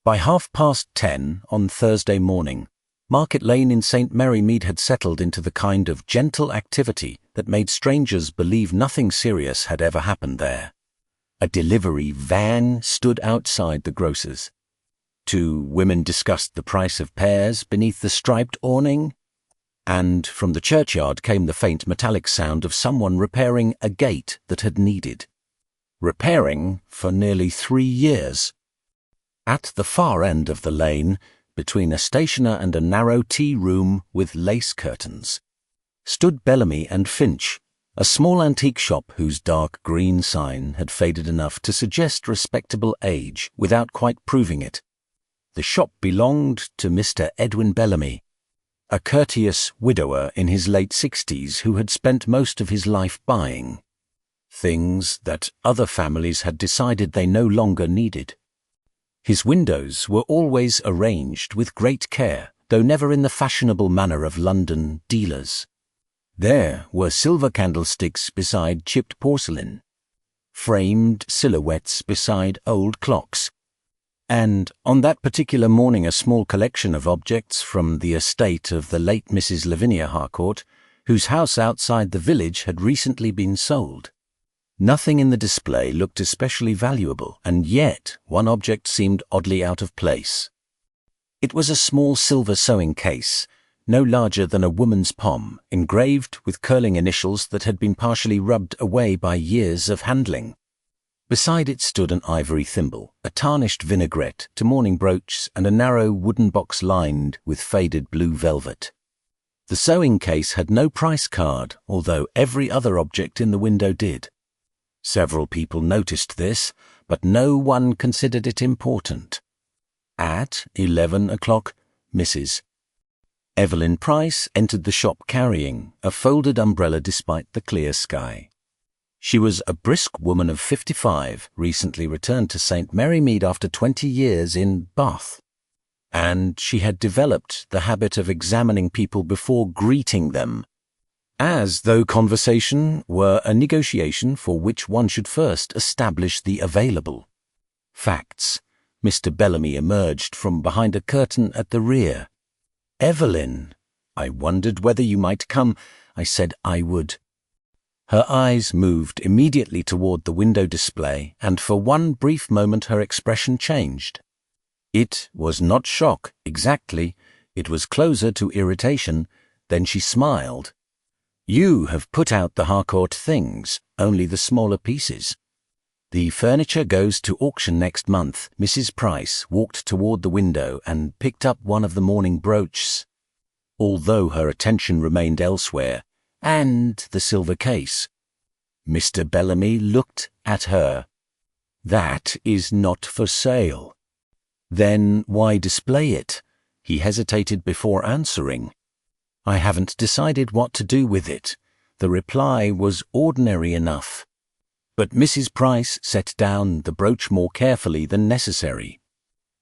By 10:30 on Thursday morning, Market Lane in St Mary Mead had settled into the kind of gentle activity that made strangers believe nothing serious had ever happened there. A delivery van stood outside the grocer's. Two women discussed the price of pears beneath the striped awning, and from the churchyard came the faint metallic sound of someone repairing a gate that had needed repairing for nearly 3 years. At the far end of the lane, between a stationer and a narrow tea room with lace curtains, stood Bellamy and Finch, a small antique shop whose dark green sign had faded enough to suggest respectable age without quite proving it. The shop belonged to Mr. Edwin Bellamy, a courteous widower in his late 60s who had spent most of his life buying things that other families had decided they no longer needed. His windows were always arranged with great care, though never in the fashionable manner of London dealers. There were silver candlesticks beside chipped porcelain, framed silhouettes beside old clocks, and on that particular morning a small collection of objects from the estate of the late Mrs. Lavinia Harcourt, whose house outside the village had recently been sold. Nothing in the display looked especially valuable, and yet one object seemed oddly out of place. It was a small silver sewing case, no larger than a woman's palm, engraved with curling initials that had been partially rubbed away by years of handling. Beside it stood an ivory thimble, a tarnished vinaigrette to mourning brooch, and a narrow wooden box lined with faded blue velvet. The sewing case had no price card, although every other object in the window did. Several people noticed this, but no one considered it important. At 11 o'clock, Mrs. Evelyn Price entered the shop carrying a folded umbrella despite the clear sky. She was a brisk woman of 55, recently returned to St Mary Mead after 20 years in Bath, and she had developed the habit of examining people before greeting them, as though conversation were a negotiation for which one should first establish the available facts. Mr. Bellamy emerged from behind a curtain at the rear. "Evelyn, I wondered whether you might come. I said I would." Her eyes moved immediately toward the window display, and for one brief moment her expression changed. It was not shock, exactly. It was closer to irritation. Then she smiled. "You have put out the Harcourt things, only the smaller pieces. The furniture goes to auction next month." Mrs. Price walked toward the window and picked up one of the mourning brooches, although her attention remained elsewhere, and the silver case. Mr. Bellamy looked at her. "That is not for sale." "Then why display it?" He hesitated before answering. "I haven't decided what to do with it." The reply was ordinary enough, but Mrs. Price set down the brooch more carefully than necessary.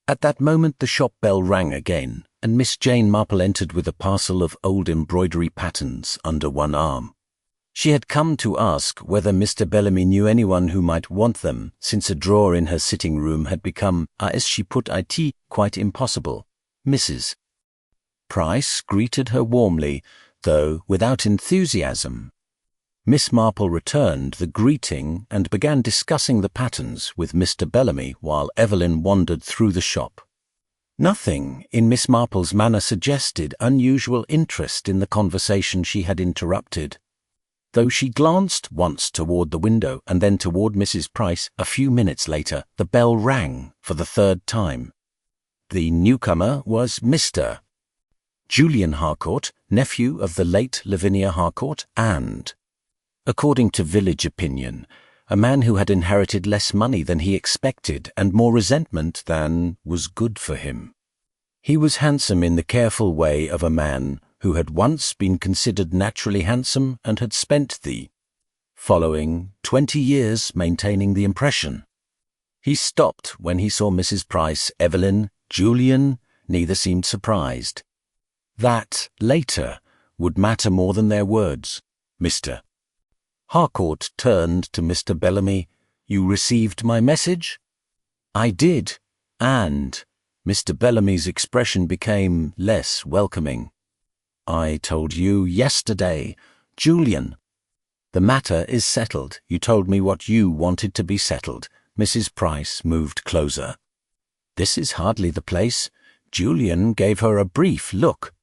At that moment the shop bell rang again, and Miss Jane Marple entered with a parcel of old embroidery patterns under one arm. She had come to ask whether Mr. Bellamy knew anyone who might want them, since a drawer in her sitting room had become, as she put it, quite impossible. Mrs. Price greeted her warmly, though without enthusiasm. Miss Marple returned the greeting and began discussing the patterns with Mr. Bellamy while Evelyn wandered through the shop. Nothing in Miss Marple's manner suggested unusual interest in the conversation she had interrupted, though she glanced once toward the window and then toward Mrs. Price. A few minutes later, the bell rang for the 3rd time. The newcomer was Mr. Julian Harcourt, nephew of the late Lavinia Harcourt, and, according to village opinion, a man who had inherited less money than he expected and more resentment than was good for him. He was handsome in the careful way of a man who had once been considered naturally handsome and had spent the following 20 years maintaining the impression. He stopped when he saw Mrs. Price. Evelyn, Julian, neither seemed surprised. That, later, would matter more than their words. Mr. Harcourt turned to Mr. Bellamy. "You received my message?" "I did, and Mr. Bellamy's expression became less welcoming. "I told you yesterday, Julian. The matter is settled. You told me what you wanted to be settled." Mrs. Price moved closer. "This is hardly the place." Julian gave her a brief look.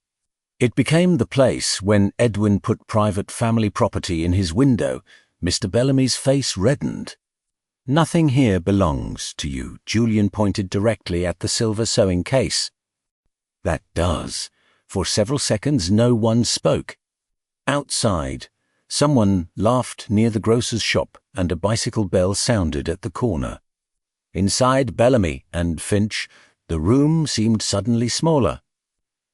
It became the place when Edwin put private family property in his window. Mr. Bellamy's face reddened. "Nothing here belongs to you." Julian pointed directly at the silver sewing case. "That does." For several seconds no one spoke. Outside, someone laughed near the grocer's shop and a bicycle bell sounded at the corner. Inside Bellamy and Finch, the room seemed suddenly smaller.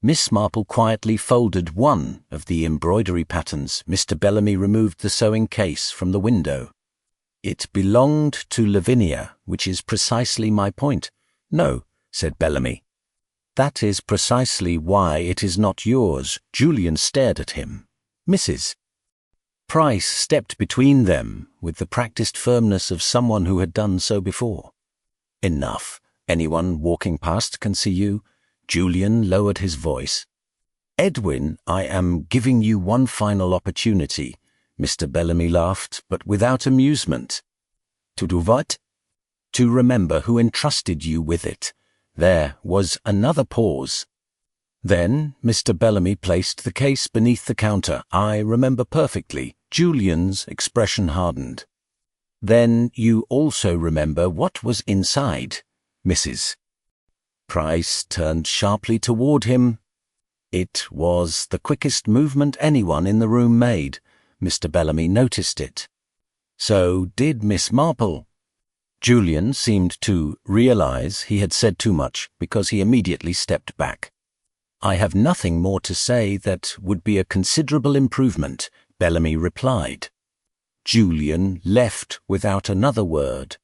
Miss Marple quietly folded one of the embroidery patterns. Mr. Bellamy removed the sewing case from the window. "It belonged to Lavinia, which is precisely my point." "No," said Bellamy. "That is precisely why it is not yours." Julian stared at him. "Mrs." Price stepped between them with the practiced firmness of someone who had done so before. "Enough. Anyone walking past can see you." Julian lowered his voice. "Edwin, I am giving you one final opportunity." Mr. Bellamy laughed, but without amusement. "To do what?" "To remember who entrusted you with it." There was another pause. Then Mr. Bellamy placed the case beneath the counter. "I remember perfectly." Julian's expression hardened. "Then you also remember what was inside, Mrs." Price turned sharply toward him. It was the quickest movement anyone in the room made. Mr. Bellamy noticed it. So did Miss Marple. Julian seemed to realize he had said too much because he immediately stepped back. "I have nothing more to say that would be a considerable improvement," Bellamy replied. Julian left without another word.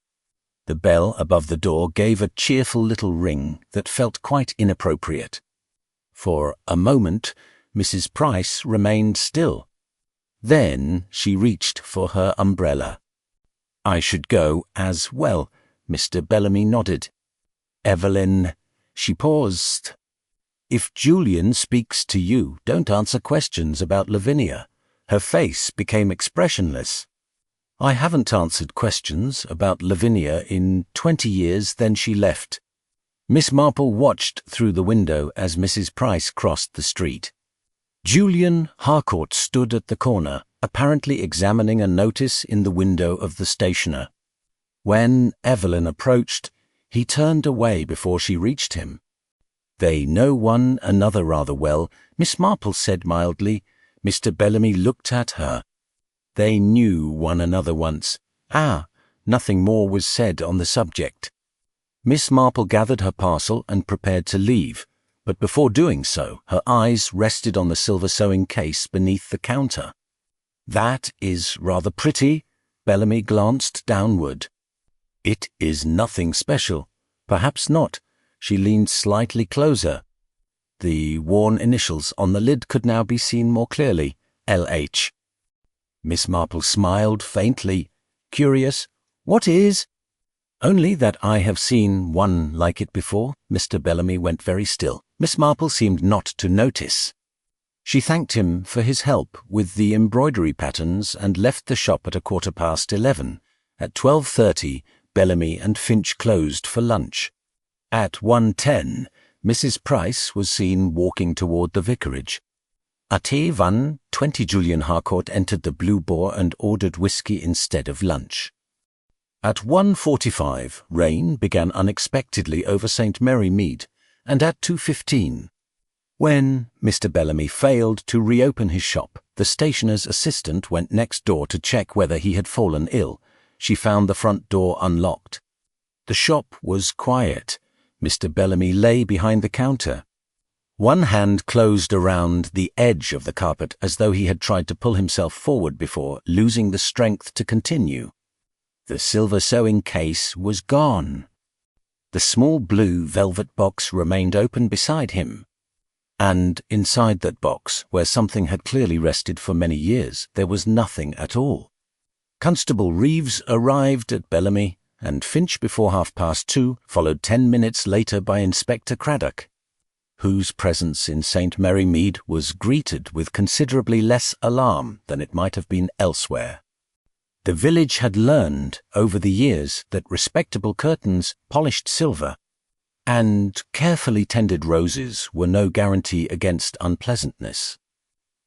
The bell above the door gave a cheerful little ring that felt quite inappropriate. For a moment, Mrs. Price remained still. Then she reached for her umbrella. "I should go as well." Mr. Bellamy nodded. "Evelyn," she paused. "If Julian speaks to you, don't answer questions about Lavinia." Her face became expressionless. "I haven't answered questions about Lavinia in 20 years." Then she left. Miss Marple watched through the window as Mrs. Price crossed the street. Julian Harcourt stood at the corner, apparently examining a notice in the window of the stationer. When Evelyn approached, he turned away before she reached him. "They know one another rather well," Miss Marple said mildly. Mr. Bellamy looked at her. "They knew one another once." Nothing more was said on the subject. Miss Marple gathered her parcel and prepared to leave, but before doing so, her eyes rested on the silver sewing case beneath the counter. "That is rather pretty." Bellamy glanced downward. "It is nothing special." "Perhaps not." She leaned slightly closer. The worn initials on the lid could now be seen more clearly. L.H. Miss Marple smiled faintly. "Curious? What is?" "Only that I have seen one like it before." Mr. Bellamy went very still. Miss Marple seemed not to notice. She thanked him for his help with the embroidery patterns and left the shop at 11:15. At 12:30, Bellamy and Finch closed for lunch. At 1:10, Mrs. Price was seen walking toward the vicarage. At 1:20, Julian Harcourt entered the Blue Boar and ordered whiskey instead of lunch. At 1:45, rain began unexpectedly over St Mary Mead, and at 2:15, when Mr. Bellamy failed to reopen his shop, the stationer's assistant went next door to check whether he had fallen ill. She found the front door unlocked. The shop was quiet. Mr. Bellamy lay behind the counter. One hand closed around the edge of the carpet as though he had tried to pull himself forward before, losing the strength to continue. The silver sewing case was gone. The small blue velvet box remained open beside him. And inside that box, where something had clearly rested for many years, there was nothing at all. Constable Reeves arrived at Bellamy and Finch before 2:30, followed 10 minutes later by Inspector Craddock, whose presence in St Mary Mead was greeted with considerably less alarm than it might have been elsewhere. The village had learned over the years that respectable curtains, polished silver, and carefully tended roses were no guarantee against unpleasantness.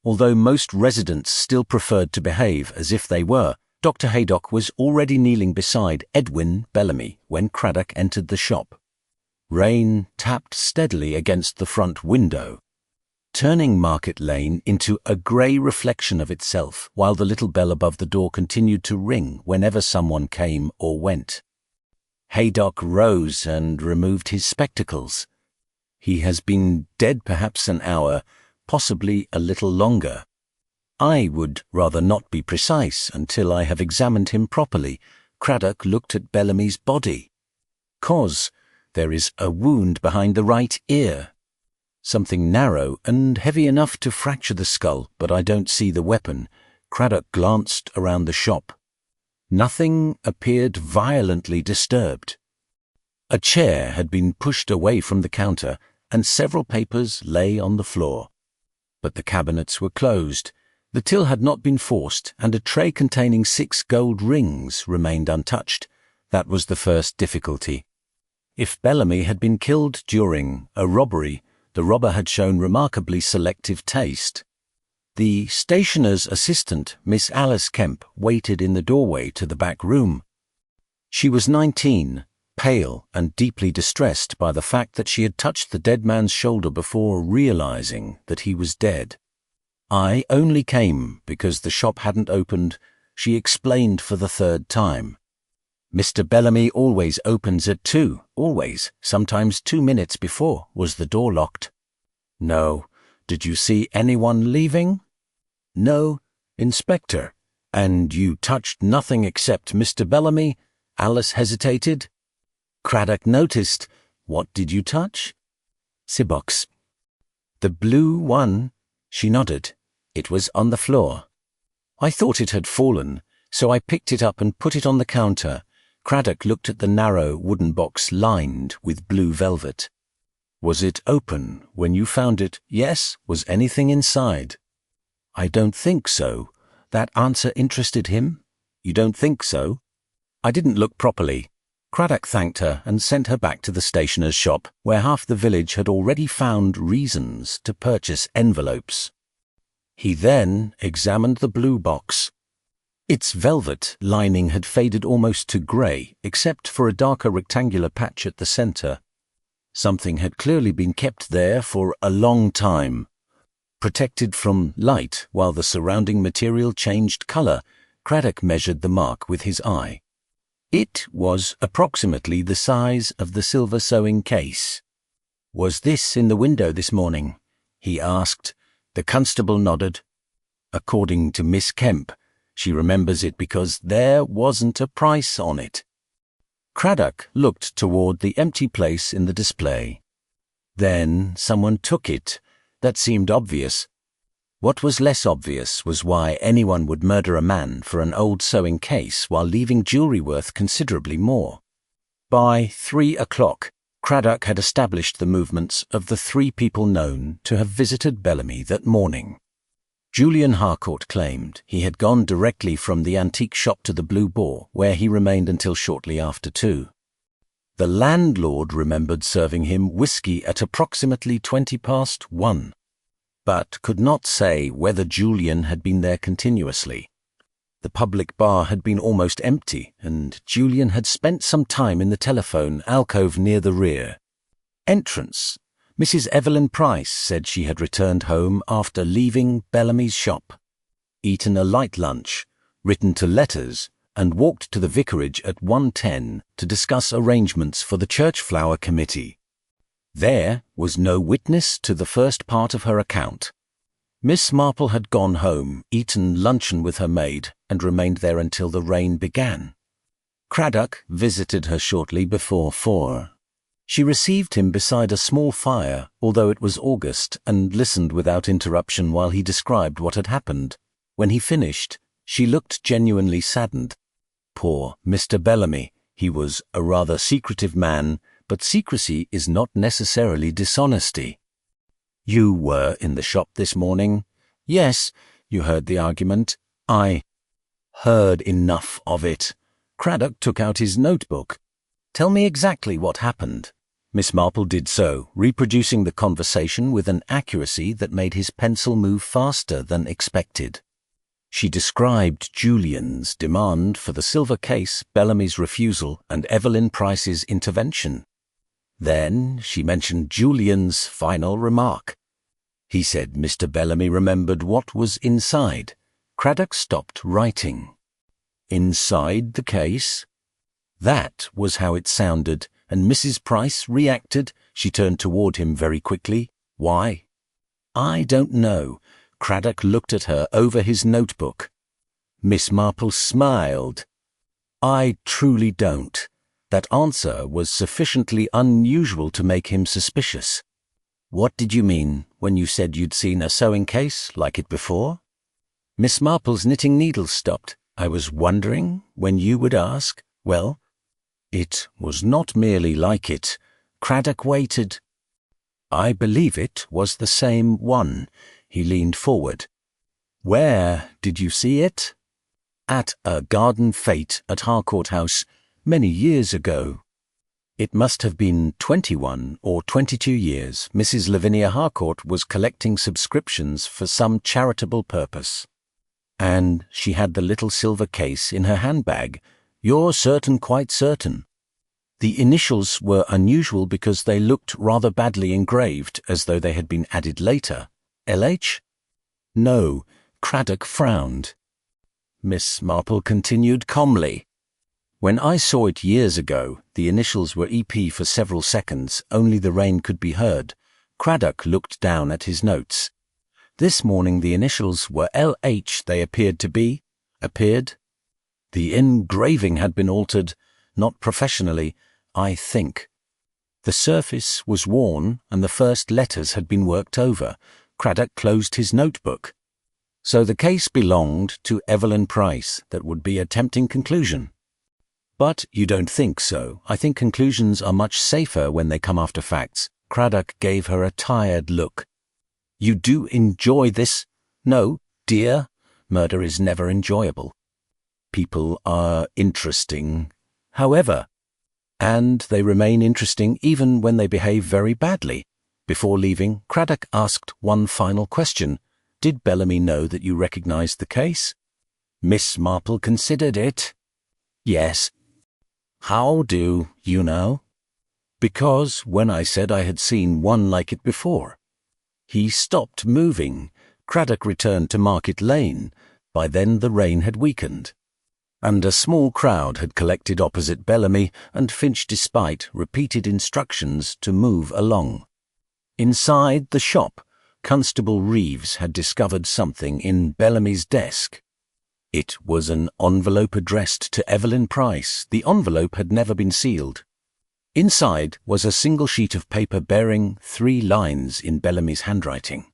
Although most residents still preferred to behave as if they were, Dr. Haydock was already kneeling beside Edwin Bellamy when Craddock entered the shop. Rain tapped steadily against the front window, turning Market Lane into a grey reflection of itself, while the little bell above the door continued to ring whenever someone came or went. Haydock rose and removed his spectacles. He has been dead perhaps an hour, possibly a little longer. I would rather not be precise until I have examined him properly. Craddock looked at Bellamy's body. "'Cause there is a wound behind the right ear. Something narrow and heavy enough to fracture the skull, but I don't see the weapon." Craddock glanced around the shop. Nothing appeared violently disturbed. A chair had been pushed away from the counter, and several papers lay on the floor. But the cabinets were closed. The till had not been forced, and a tray containing 6 gold rings remained untouched. That was the first difficulty. If Bellamy had been killed during a robbery, the robber had shown remarkably selective taste. The stationer's assistant, Miss Alice Kemp, waited in the doorway to the back room. She was 19, pale and deeply distressed by the fact that she had touched the dead man's shoulder before realizing that he was dead. "I only came because the shop hadn't opened," she explained for the 3rd time. "Mr. Bellamy always opens at 2, always, sometimes 2 minutes before. Was the door locked?" "No. Did you see anyone leaving?" "No, Inspector." "And you touched nothing except Mr. Bellamy?" Alice hesitated. Craddock noticed. "What did you touch?" "Cibox." "The blue one?" She nodded. "It was on the floor. I thought it had fallen, so I picked it up and put it on the counter." Craddock looked at the narrow wooden box lined with blue velvet. "Was it open when you found it?" "Yes." "Was anything inside?" "I don't think so." That answer interested him. "You don't think so?" "I didn't look properly." Craddock thanked her and sent her back to the stationer's shop, where half the village had already found reasons to purchase envelopes. He then examined the blue box. Its velvet lining had faded almost to grey, except for a darker rectangular patch at the centre. Something had clearly been kept there for a long time. Protected from light while the surrounding material changed colour, Craddock measured the mark with his eye. It was approximately the size of the silver sewing case. "Was this in the window this morning?" he asked. The constable nodded. "According to Miss Kemp, she remembers it because there wasn't a price on it." Craddock looked toward the empty place in the display. "Then someone took it. That seemed obvious. What was less obvious was why anyone would murder a man for an old sewing case while leaving jewellery worth considerably more." By 3 o'clock, Craddock had established the movements of the 3 people known to have visited Bellamy that morning. Julian Harcourt claimed he had gone directly from the antique shop to the Blue Boar, where he remained until shortly after 2. The landlord remembered serving him whiskey at approximately 1:20, but could not say whether Julian had been there continuously. The public bar had been almost empty, and Julian had spent some time in the telephone alcove near the rear. Entrance. Mrs. Evelyn Price said she had returned home after leaving Bellamy's shop, eaten a light lunch, written 2 letters, and walked to the vicarage at 1:10 to discuss arrangements for the church flower committee. There was no witness to the first part of her account. Miss Marple had gone home, eaten luncheon with her maid, and remained there until the rain began. Craddock visited her shortly before 4. She received him beside a small fire, although it was August, and listened without interruption while he described what had happened. When he finished, she looked genuinely saddened. "Poor Mr. Bellamy," He was a rather secretive man, but secrecy is not necessarily dishonesty. You were in the shop this morning? Yes, you heard the argument. I heard enough of it. Craddock took out his notebook. Tell me exactly what happened. Miss Marple did so, reproducing the conversation with an accuracy that made his pencil move faster than expected. She described Julian's demand for the silver case, Bellamy's refusal, and Evelyn Price's intervention. Then she mentioned Julian's final remark. He said Mr. Bellamy remembered what was inside. Craddock stopped writing. Inside the case? That was how it sounded, and Mrs. Price reacted. She turned toward him very quickly. Why? I don't know. Craddock looked at her over his notebook. Miss Marple smiled. I truly don't. That answer was sufficiently unusual to make him suspicious. What did you mean when you said you'd seen a sewing case like it before? Miss Marple's knitting needles stopped. I was wondering when you would ask. Well, it was not merely like it. Craddock waited. I believe it was the same one. He leaned forward. Where did you see it? At a garden fete at Harcourt House many years ago. It must have been 21 or 22 years. Mrs. Lavinia Harcourt was collecting subscriptions for some charitable purpose. And she had the little silver case in her handbag. You're certain, quite certain. The initials were unusual because they looked rather badly engraved, as though they had been added later. LH? No. Craddock frowned. Miss Marple continued calmly. When I saw it years ago, the initials were EP for several seconds. Only the rain could be heard. Craddock looked down at his notes. This morning the initials were LH. They appeared to be. Appeared? The engraving had been altered, not professionally, I think. The surface was worn and the first letters had been worked over. Craddock closed his notebook. So the case belonged to Evelyn Price. That would be a tempting conclusion. But you don't think so. I think conclusions are much safer when they come after facts. Craddock gave her a tired look. You do enjoy this? No, dear. Murder is never enjoyable. People are interesting, however, and they remain interesting even when they behave very badly. Before leaving, Craddock asked one final question. Did Bellamy know that you recognized the case? Miss Marple considered it. Yes. How do you know? Because when I said I had seen one like it before. He stopped moving. Craddock returned to Market Lane. By then the rain had weakened, and a small crowd had collected opposite Bellamy, and Finch despite repeated instructions to move along. Inside the shop, Constable Reeves had discovered something in Bellamy's desk. It was an envelope addressed to Evelyn Price. The envelope had never been sealed. Inside was a single sheet of paper bearing 3 lines in Bellamy's handwriting.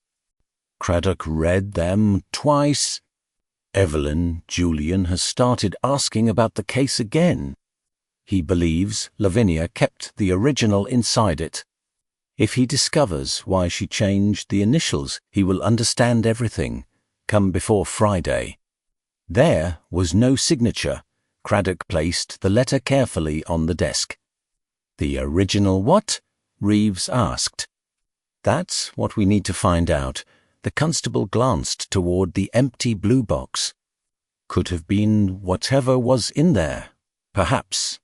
Craddock read them twice. Evelyn, Julian has started asking about the case again. He believes Lavinia kept the original inside it. If he discovers why she changed the initials, he will understand everything. Come before Friday. There was no signature. Craddock placed the letter carefully on the desk. The original what? Reeves asked. That's what we need to find out. The constable glanced toward the empty blue box. Could have been whatever was in there. Perhaps.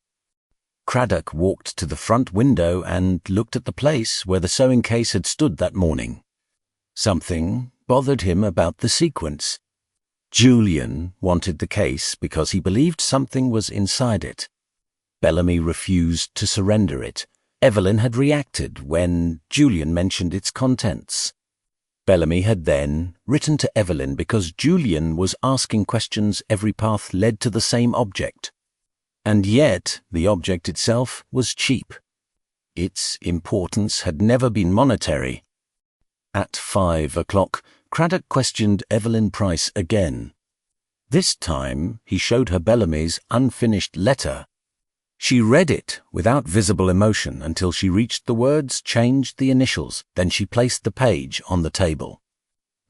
Craddock walked to the front window and looked at the place where the sewing case had stood that morning. Something bothered him about the sequence. Julian wanted the case because he believed something was inside it. Bellamy refused to surrender it. Evelyn had reacted when Julian mentioned its contents. Bellamy had then written to Evelyn because Julian was asking questions. Every path led to the same object. And yet the object itself was cheap. Its importance had never been monetary. At 5 o'clock, Craddock questioned Evelyn Price again. This time he showed her Bellamy's unfinished letter. She read it without visible emotion until she reached the words, changed the initials, then she placed the page on the table.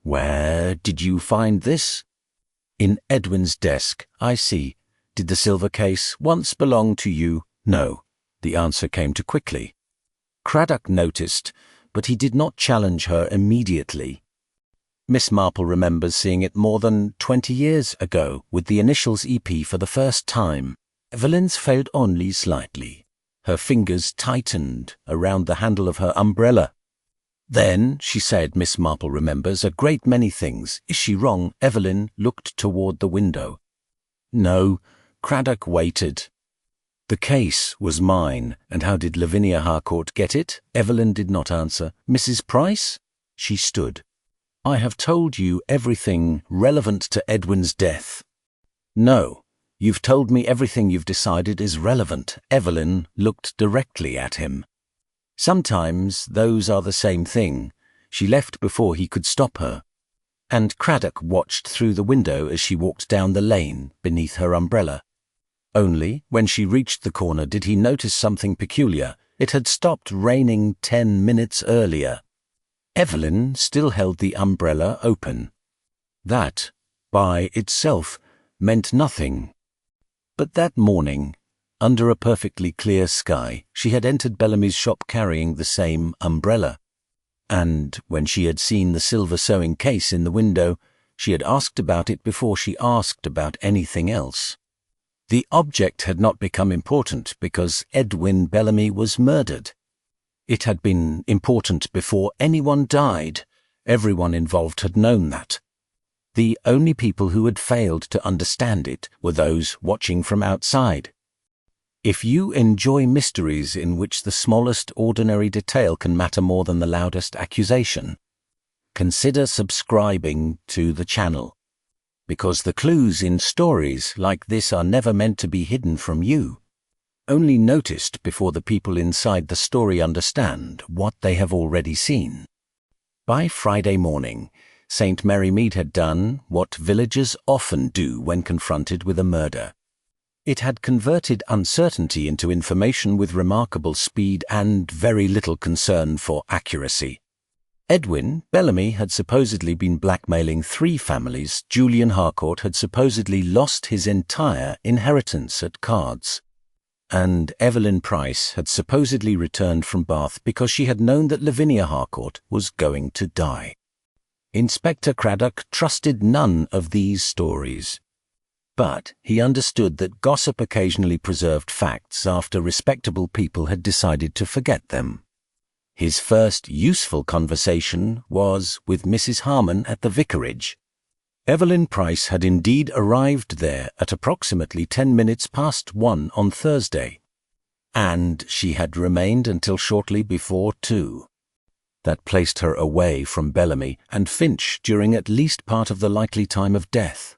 "Where did you find this?" "In Edwin's desk. I see. Did the silver case once belong to you?" "No." The answer came too quickly. Craddock noticed, but he did not challenge her immediately. Miss Marple remembers seeing it more than 20 years ago with the initials EP for the first time. Evelyn's failed only slightly. Her fingers tightened around the handle of her umbrella. Then, she said, Miss Marple remembers a great many things. Is she wrong? Evelyn looked toward the window. No, Craddock waited. The case was mine, and how did Lavinia Harcourt get it? Evelyn did not answer. Mrs. Price? She stood. I have told you everything relevant to Edwin's death. No, you've told me everything you've decided is relevant. Evelyn looked directly at him. Sometimes those are the same thing. She left before he could stop her. And Craddock watched through the window as she walked down the lane beneath her umbrella. Only when she reached the corner did he notice something peculiar. It had stopped raining 10 minutes earlier. Evelyn still held the umbrella open. That, by itself, meant nothing. But that morning, under a perfectly clear sky, she had entered Bellamy's shop carrying the same umbrella. And when she had seen the silver sewing case in the window, she had asked about it before she asked about anything else. The object had not become important because Edwin Bellamy was murdered. It had been important before anyone died. Everyone involved had known that. The only people who had failed to understand it were those watching from outside. If you enjoy mysteries in which the smallest ordinary detail can matter more than the loudest accusation, consider subscribing to the channel, because the clues in stories like this are never meant to be hidden from you, only noticed before the people inside the story understand what they have already seen. By Friday morning, St Mary Mead had done what villagers often do when confronted with a murder. It had converted uncertainty into information with remarkable speed and very little concern for accuracy. Edwin Bellamy had supposedly been blackmailing 3 families. Julian Harcourt had supposedly lost his entire inheritance at cards. And Evelyn Price had supposedly returned from Bath because she had known that Lavinia Harcourt was going to die. Inspector Craddock trusted none of these stories. But he understood that gossip occasionally preserved facts after respectable people had decided to forget them. His first useful conversation was with Mrs. Harmon at the vicarage. Evelyn Price had indeed arrived there at approximately 10 minutes past 1 on Thursday, and she had remained until shortly before 2. That placed her away from Bellamy and Finch during at least part of the likely time of death,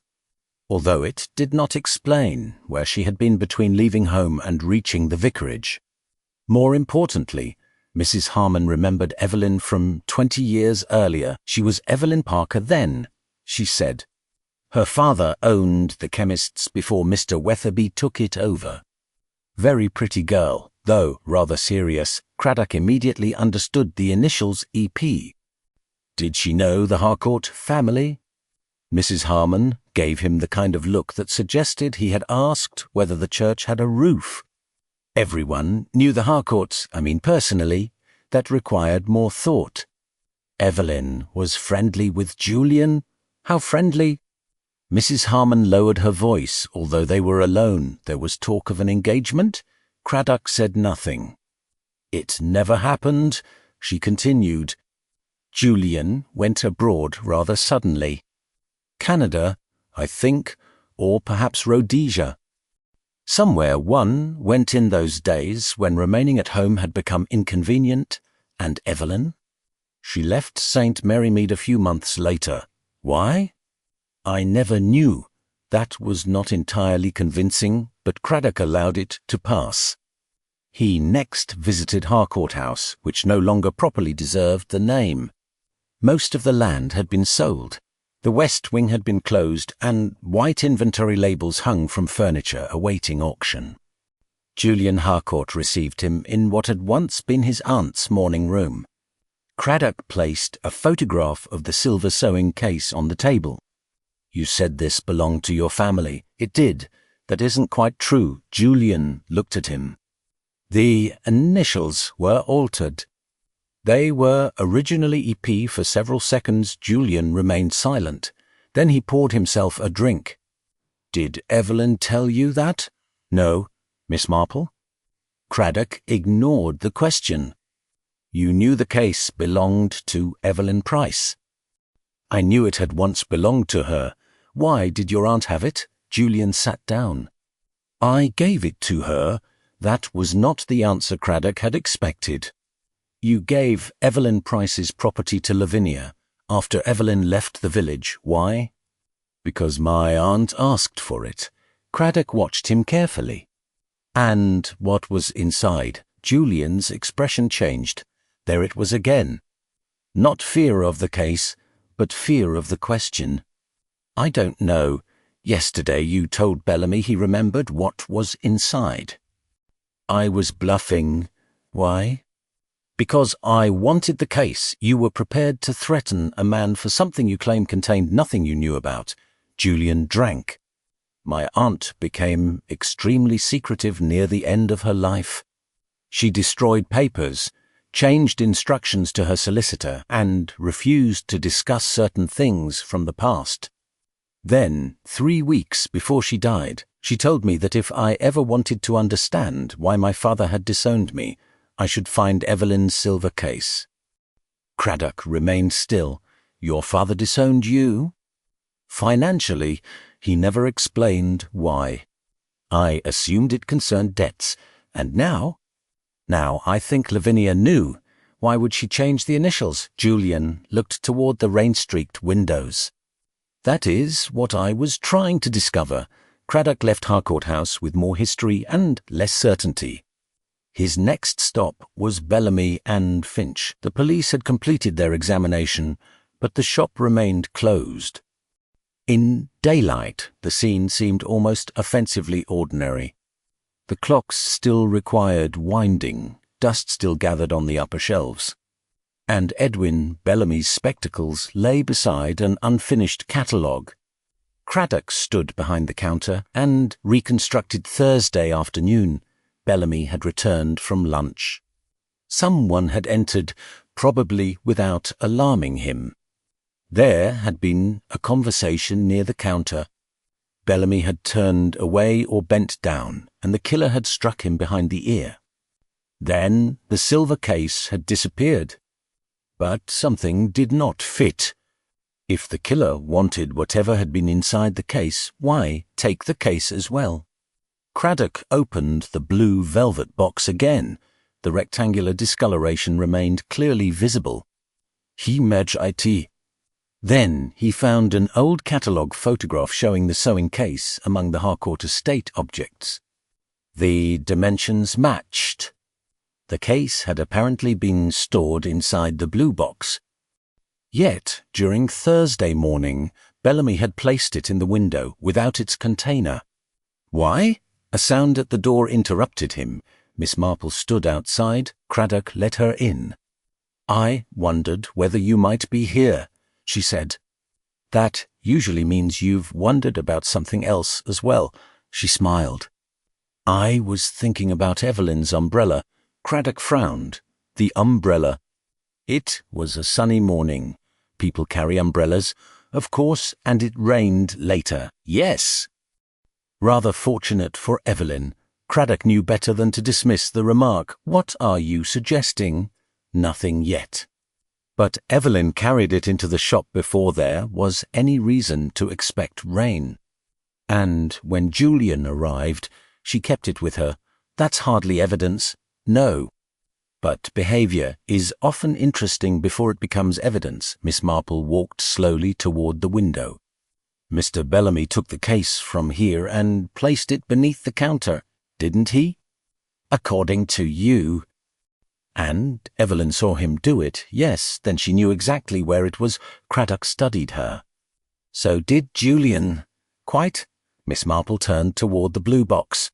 although it did not explain where she had been between leaving home and reaching the vicarage. More importantly, Mrs. Harmon remembered Evelyn from 20 years earlier. She was Evelyn Parker then, she said. Her father owned the chemist's before Mr. Wetherby took it over. Very pretty girl, though rather serious. Craddock immediately understood the initials EP. Did she know the Harcourt family? Mrs. Harmon gave him the kind of look that suggested he had asked whether the church had a roof. Everyone knew the Harcourts, personally. That required more thought. Evelyn was friendly with Julian. How friendly? Mrs. Harmon lowered her voice. Although they were alone, there was talk of an engagement. Craddock said nothing. It never happened, she continued. Julian went abroad rather suddenly. Canada, I think, or perhaps Rhodesia. Somewhere one went in those days when remaining at home had become inconvenient. And Evelyn? She left St Mary Mead a few months later. Why? I never knew. That was not entirely convincing, but Craddock allowed it to pass. He next visited Harcourt House, which no longer properly deserved the name. Most of the land had been sold. The west wing had been closed, and white inventory labels hung from furniture awaiting auction. Julian Harcourt received him in what had once been his aunt's morning room. Craddock placed a photograph of the silver sewing case on the table. "You said this belonged to your family." "It did." "That isn't quite true." Julian looked at him. "The initials were altered." "They were originally EP." For several seconds Julian remained silent. Then he poured himself a drink. "Did Evelyn tell you that?" "No." "Miss Marple?" Craddock ignored the question. "You knew the case belonged to Evelyn Price?" "I knew it had once belonged to her." "Why did your aunt have it?" Julian sat down. "I gave it to her." That was not the answer Craddock had expected. "You gave Evelyn Price's property to Lavinia after Evelyn left the village. Why?" "Because my aunt asked for it." Craddock watched him carefully. "And what was inside?" Julian's expression changed. There it was again. Not fear of the case, but fear of the question. "I don't know. Yesterday you told Bellamy he remembered what was inside." "I was bluffing." "Why?" "Because I wanted the case. You were prepared to threaten a man for something you claim contained nothing you knew about." Julian drank. "My aunt became extremely secretive near the end of her life. She destroyed papers, changed instructions to her solicitor, and refused to discuss certain things from the past. Then, 3 weeks before she died, she told me that if I ever wanted to understand why my father had disowned me, I should find Evelyn's silver case." Craddock remained still. "Your father disowned you?" "Financially. He never explained why. I assumed it concerned debts. And now? Now, I think Lavinia knew. Why would she change the initials?" Julian looked toward the rain-streaked windows. "That is what I was trying to discover." Craddock left Harcourt House with more history and less certainty. His next stop was Bellamy and Finch. The police had completed their examination, but the shop remained closed. In daylight, the scene seemed almost offensively ordinary. The clocks still required winding, dust still gathered on the upper shelves, and Edwin Bellamy's spectacles lay beside an unfinished catalogue. Craddock stood behind the counter and reconstructed Thursday afternoon. Bellamy had returned from lunch. Someone had entered, probably without alarming him. There had been a conversation near the counter. Bellamy had turned away or bent down, and the killer had struck him behind the ear. Then the silver case had disappeared. But something did not fit. If the killer wanted whatever had been inside the case, why take the case as well? Craddock opened the blue velvet box again. The rectangular discoloration remained clearly visible. He medj it. Then he found an old catalogue photograph showing the sewing case among the Harcourt estate objects. The dimensions matched. The case had apparently been stored inside the blue box. Yet, during Thursday morning, Bellamy had placed it in the window without its container. Why? A sound at the door interrupted him. Miss Marple stood outside. Craddock let her in. "I wondered whether you might be here," she said. "That usually means you've wondered about something else as well." She smiled. "I was thinking about Evelyn's umbrella." Craddock frowned. The umbrella. It was a sunny morning. People carry umbrellas, of course, and it rained later. Yes. Rather fortunate for Evelyn. Craddock knew better than to dismiss the remark. "What are you suggesting?" "Nothing yet." But Evelyn carried it into the shop before there was any reason to expect rain. And when Julian arrived, she kept it with her. That's hardly evidence. No. But behaviour is often interesting before it becomes evidence. Miss Marple walked slowly toward the window. "Mr. Bellamy took the case from here and placed it beneath the counter, didn't he?" "According to you." "And Evelyn saw him do it." "Yes, then she knew exactly where it was." Craddock studied her. "So did Julian." "Quite." Miss Marple turned toward the blue box.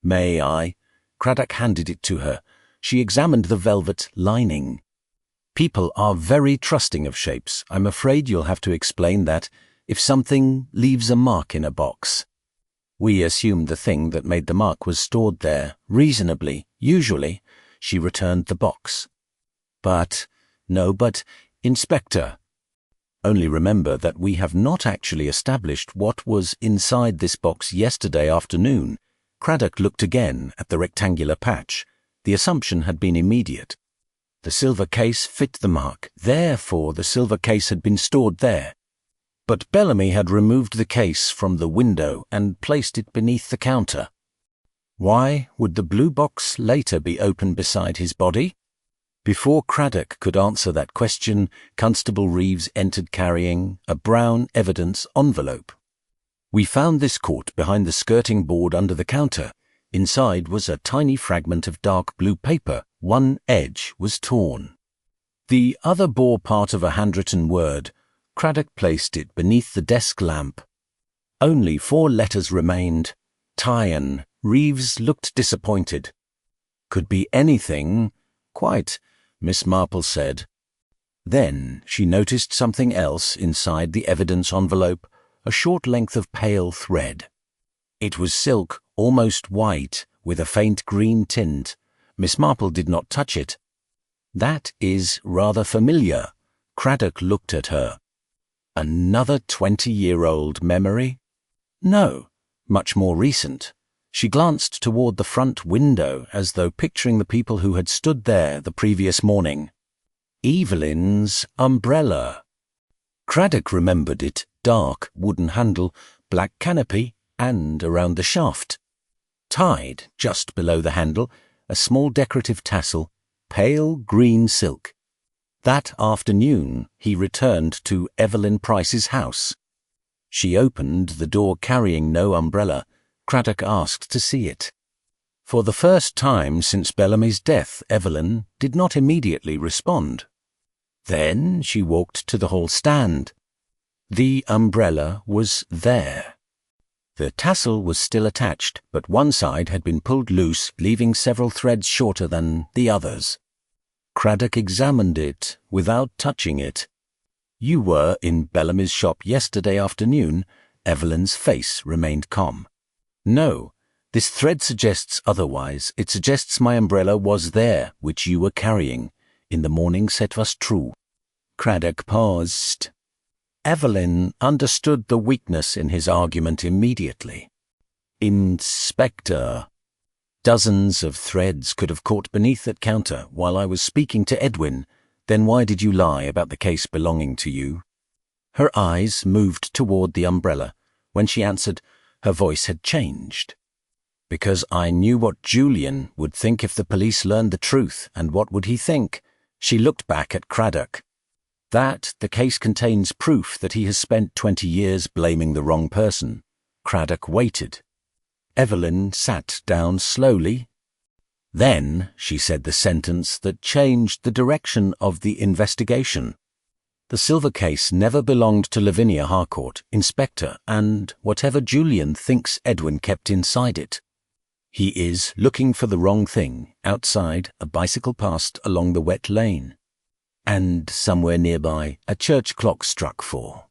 "May I?" Craddock handed it to her. She examined the velvet lining. People are very trusting of shapes. I'm afraid you'll have to explain that if something leaves a mark in a box. We assumed the thing that made the mark was stored there, reasonably. Usually, she returned the box. But, Inspector, only remember that we have not actually established what was inside this box yesterday afternoon. Craddock looked again at the rectangular patch. The assumption had been immediate. The silver case fit the mark, therefore the silver case had been stored there. But Bellamy had removed the case from the window and placed it beneath the counter. Why would the blue box later be open beside his body? Before Craddock could answer that question, Constable Reeves entered carrying a brown evidence envelope. We found this caught behind the skirting board under the counter. Inside was a tiny fragment of dark blue paper. One edge was torn. The other bore part of a handwritten word. Craddock placed it beneath the desk lamp. Only 4 letters remained. Tyan. Reeves looked disappointed. Could be anything. Quite, Miss Marple said. Then she noticed something else inside the evidence envelope, a short length of pale thread. It was silk, almost white, with a faint green tint. Miss Marple did not touch it. That is rather familiar. Craddock looked at her. Another 20-year-old memory? No, much more recent. She glanced toward the front window as though picturing the people who had stood there the previous morning. Evelyn's umbrella. Craddock remembered it, dark, wooden handle, black canopy, and around the shaft. Tied, just below the handle, a small decorative tassel, pale green silk. That afternoon he returned to Evelyn Price's house. She opened the door carrying no umbrella. Craddock asked to see it. For the first time since Bellamy's death, Evelyn did not immediately respond. Then she walked to the hall stand. The umbrella was there. The tassel was still attached, but one side had been pulled loose, leaving several threads shorter than the others. Craddock examined it without touching it. You were in Bellamy's shop yesterday afternoon. Evelyn's face remained calm. No, this thread suggests otherwise. It suggests my umbrella was there, which you were carrying. In the morning, c'est was true. Craddock paused. Evelyn understood the weakness in his argument immediately. Inspector, dozens of threads could have caught beneath that counter while I was speaking to Edwin. Then why did you lie about the case belonging to you? Her eyes moved toward the umbrella. When she answered, her voice had changed. Because I knew what Julian would think if the police learned the truth, and what would he think? She looked back at Craddock. That the case contains proof that he has spent 20 years blaming the wrong person. Craddock waited. Evelyn sat down slowly. Then she said the sentence that changed the direction of the investigation. The silver case never belonged to Lavinia Harcourt, Inspector, and whatever Julian thinks Edwin kept inside it. He is looking for the wrong thing. Outside, a bicycle passed along the wet lane. And somewhere nearby, a church clock struck 4.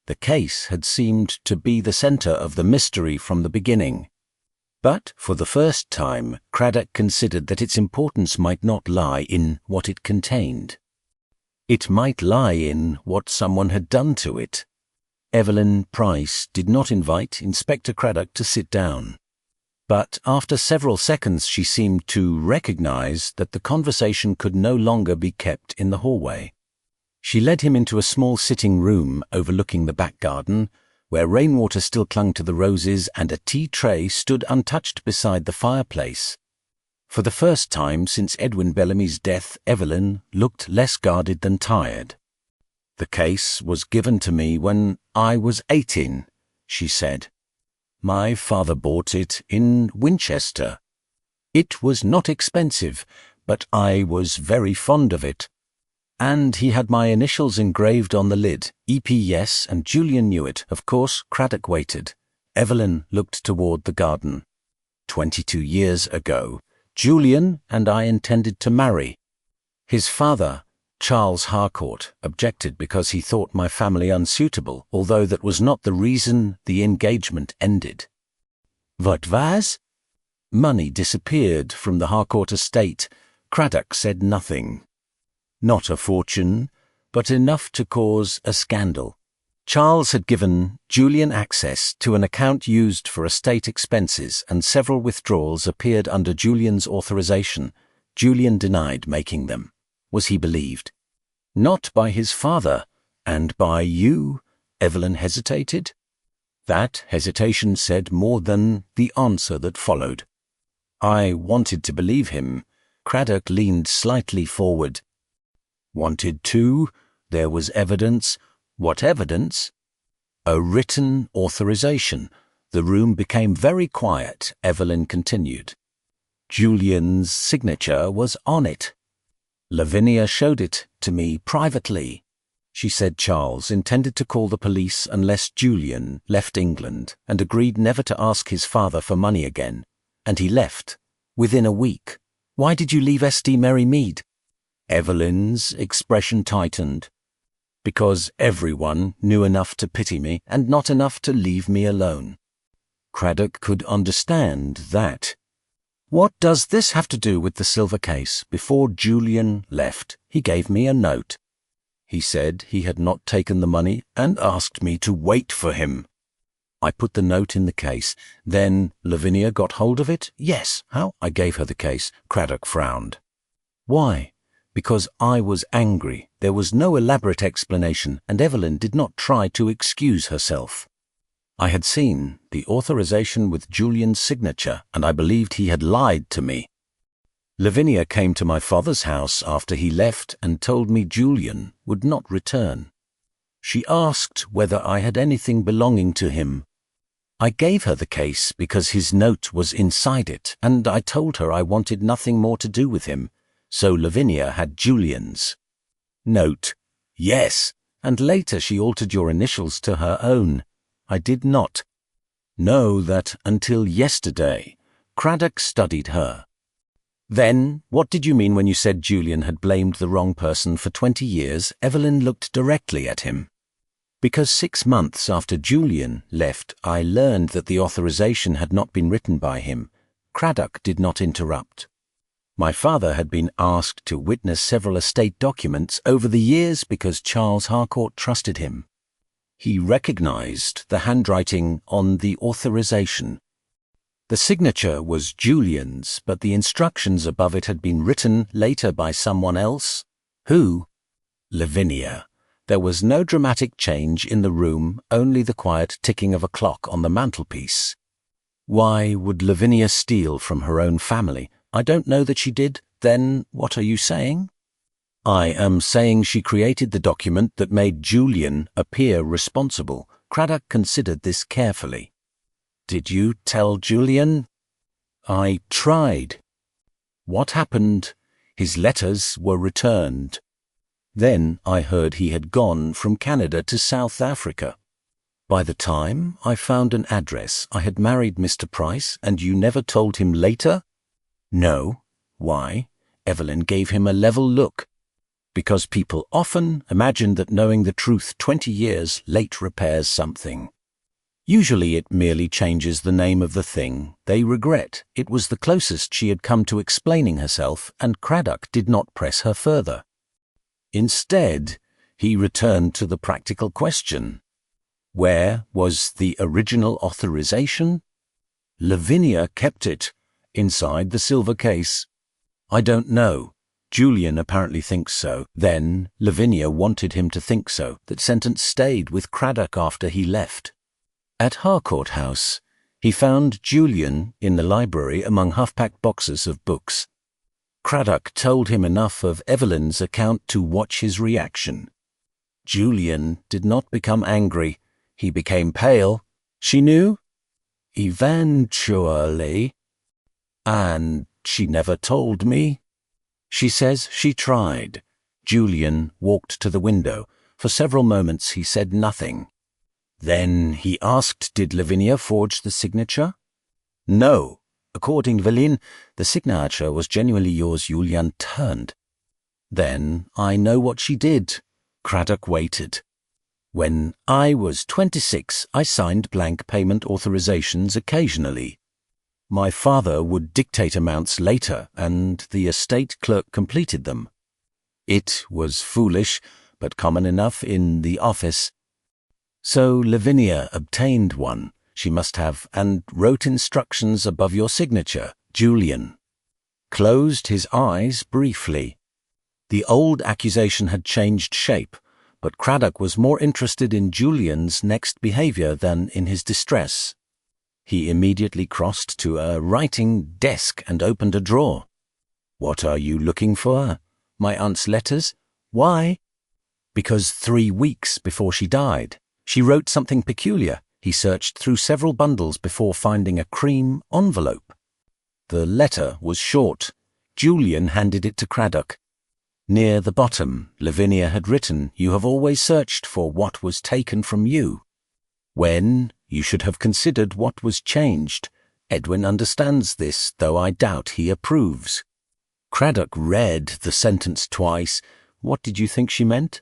The case had seemed to be the center of the mystery from the beginning. But for the first time, Craddock considered that its importance might not lie in what it contained. It might lie in what someone had done to it. Evelyn Price did not invite Inspector Craddock to sit down. But after several seconds she seemed to recognize that the conversation could no longer be kept in the hallway. She led him into a small sitting room overlooking the back garden, where rainwater still clung to the roses and a tea tray stood untouched beside the fireplace. For the first time since Edwin Bellamy's death, Evelyn looked less guarded than tired. The case was given to me when I was 18, she said. My father bought it in Winchester. It was not expensive, but I was very fond of it. And he had my initials engraved on the lid, EPS, and Julian knew it. Of course, Craddock waited. Evelyn looked toward the garden. 22 years ago, Julian and I intended to marry. His father, Charles Harcourt, objected because he thought my family unsuitable, although that was not the reason the engagement ended. What was? Money disappeared from the Harcourt estate. Craddock said nothing. Not a fortune, but enough to cause a scandal. Charles had given Julian access to an account used for estate expenses, and several withdrawals appeared under Julian's authorization. Julian denied making them. Was he believed? Not by his father, and by you? Evelyn hesitated. That hesitation said more than the answer that followed. I wanted to believe him. Craddock leaned slightly forward. Wanted to? There was evidence. What evidence? A written authorization. The room became very quiet. Evelyn continued. Julian's signature was on it. Lavinia showed it to me privately. She said Charles intended to call the police unless Julian left England, and agreed never to ask his father for money again. And he left, within a week. Why did you leave St Mary Mead? Evelyn's expression tightened. Because everyone knew enough to pity me, and not enough to leave me alone. Craddock could understand that. What does this have to do with the silver case? Before Julian left, he gave me a note. He said he had not taken the money and asked me to wait for him. I put the note in the case. Then Lavinia got hold of it? Yes. How? I gave her the case. Craddock frowned. Why? Because I was angry. There was no elaborate explanation, and Evelyn did not try to excuse herself. I had seen the authorization with Julian's signature, and I believed he had lied to me. Lavinia came to my father's house after he left and told me Julian would not return. She asked whether I had anything belonging to him. I gave her the case because his note was inside it, and I told her I wanted nothing more to do with him, so Lavinia had Julian's note. Yes, and later she altered your initials to her own. I did not know that until yesterday. Craddock studied her. Then, what did you mean when you said Julian had blamed the wrong person for 20 years? Evelyn looked directly at him. Because 6 months after Julian left, I learned that the authorization had not been written by him. Craddock did not interrupt. My father had been asked to witness several estate documents over the years because Charles Harcourt trusted him. He recognized the handwriting on the authorization. The signature was Julian's, but the instructions above it had been written later by someone else. Who? Lavinia. There was no dramatic change in the room, only the quiet ticking of a clock on the mantelpiece. Why would Lavinia steal from her own family? I don't know that she did. Then what are you saying? I am saying she created the document that made Julian appear responsible. Craddock considered this carefully. Did you tell Julian? I tried. What happened? His letters were returned. Then I heard he had gone from Canada to South Africa. By the time I found an address, I had married Mr. Price, and you never told him later? No. Why? Evelyn gave him a level look. Because people often imagine that knowing the truth 20 years late repairs something. Usually it merely changes the name of the thing they regret. It was the closest she had come to explaining herself, and Craddock did not press her further. Instead, he returned to the practical question. Where was the original authorization? Lavinia kept it inside the silver case. I don't know. Julian apparently thinks so. Then Lavinia wanted him to think so. That sentence stayed with Craddock after he left. At Harcourt House, he found Julian in the library among half-packed boxes of books. Craddock told him enough of Evelyn's account to watch his reaction. Julian did not become angry. He became pale. She knew? Eventually. And she never told me. She says she tried. Julian walked to the window. For several moments he said nothing. Then he asked, did Lavinia forge the signature? No. According to Evelyn, the signature was genuinely yours. Julian turned. Then I know what she did. Craddock waited. When I was 26, I signed blank payment authorizations occasionally. My father would dictate amounts later, and the estate clerk completed them. It was foolish, but common enough in the office. So Lavinia obtained one, she must have, and wrote instructions above your signature, Julian. Closed his eyes briefly. The old accusation had changed shape, but Craddock was more interested in Julian's next behaviour than in his distress. He immediately crossed to a writing desk and opened a drawer. "What are you looking for? My aunt's letters? Why?" "Because 3 weeks before she died, she wrote something peculiar." He searched through several bundles before finding a cream envelope. The letter was short. Julian handed it to Craddock. Near the bottom, Lavinia had written, "You have always searched for what was taken from you. When you should have considered what was changed. Edwin understands this, though I doubt he approves." Craddock read the sentence twice. "What did you think she meant?"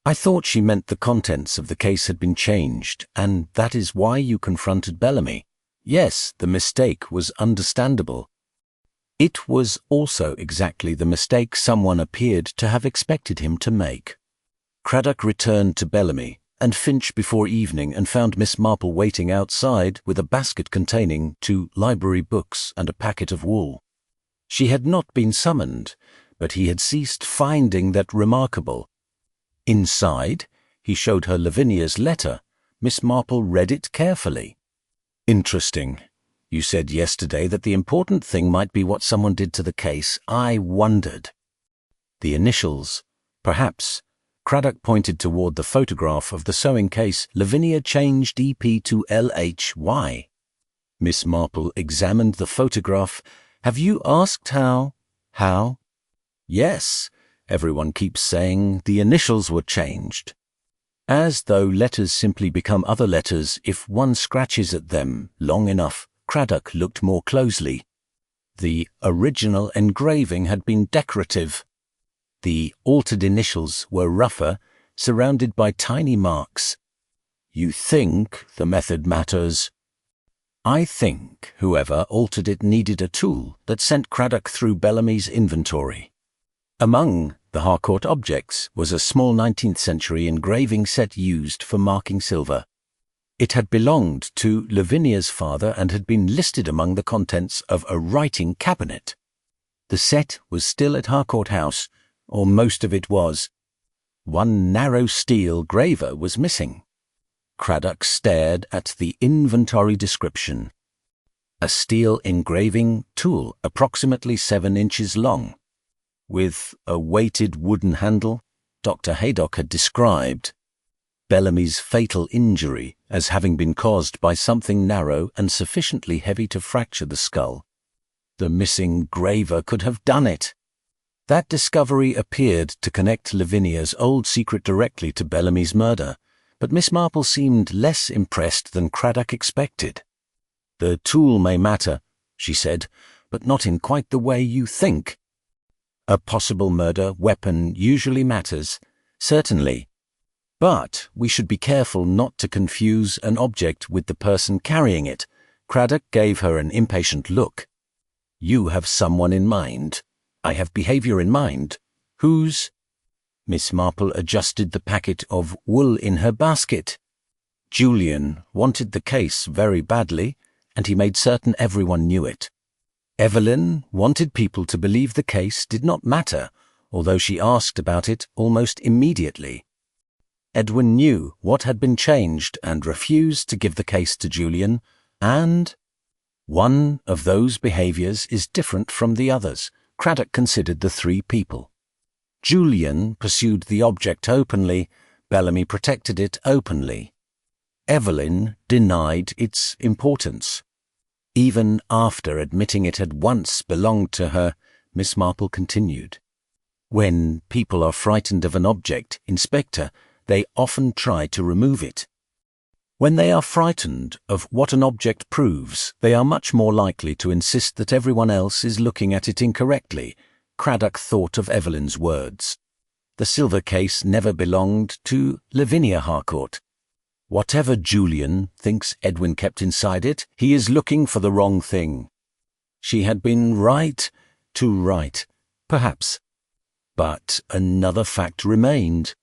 "I thought she meant the contents of the case had been changed, and that is why you confronted Bellamy. Yes, the mistake was understandable. It was also exactly the mistake someone appeared to have expected him to make." Craddock returned to Bellamy and Finch before evening and found Miss Marple waiting outside with a basket containing 2 library books and a packet of wool. She had not been summoned, but he had ceased finding that remarkable. Inside, he showed her Lavinia's letter. Miss Marple read it carefully. "Interesting. You said yesterday that the important thing might be what someone did to the case. I wondered." "The initials. Perhaps." Craddock pointed toward the photograph of the sewing case. "Lavinia changed EP to LH. Why?" Miss Marple examined the photograph. "Have you asked how?" "How?" "Yes. Everyone keeps saying the initials were changed. As though letters simply become other letters if one scratches at them long enough." Craddock looked more closely. The original engraving had been decorative. The altered initials were rougher, surrounded by tiny marks. "You think the method matters?" "I think whoever altered it needed a tool that sent Craddock through Bellamy's inventory. Among the Harcourt objects was a small 19th century engraving set used for marking silver. It had belonged to Lavinia's father and had been listed among the contents of a writing cabinet. The set was still at Harcourt House, or most of it was. One narrow steel graver was missing. Craddock stared at the inventory description. A steel engraving tool approximately 7 inches long, with a weighted wooden handle Dr. Haydock had described Bellamy's fatal injury as having been caused by something narrow and sufficiently heavy to fracture the skull. The missing graver could have done it. That discovery appeared to connect Lavinia's old secret directly to Bellamy's murder, but Miss Marple seemed less impressed than Craddock expected. "The tool may matter," she said, "but not in quite the way you think. A possible murder weapon usually matters, certainly. But we should be careful not to confuse an object with the person carrying it." Craddock gave her an impatient look. "You have someone in mind. I have behaviour in mind. Whose?" Miss Marple adjusted the packet of wool in her basket. "Julian wanted the case very badly, and he made certain everyone knew it. Evelyn wanted people to believe the case did not matter, although she asked about it almost immediately. Edwin knew what had been changed and refused to give the case to Julian, and one of those behaviours is different from the others." Craddock considered the 3 people. Julian pursued the object openly. Bellamy protected it openly. Evelyn denied its importance. Even after admitting it had once belonged to her, Miss Marple continued. "When people are frightened of an object, Inspector, they often try to remove it." When they are frightened of what an object proves, they are much more likely to insist that everyone else is looking at it incorrectly. Craddock thought of Evelyn's words. The silver case never belonged to Lavinia Harcourt. Whatever Julian thinks Edwin kept inside it, he is looking for the wrong thing. She had been right to write, perhaps. But another fact remained.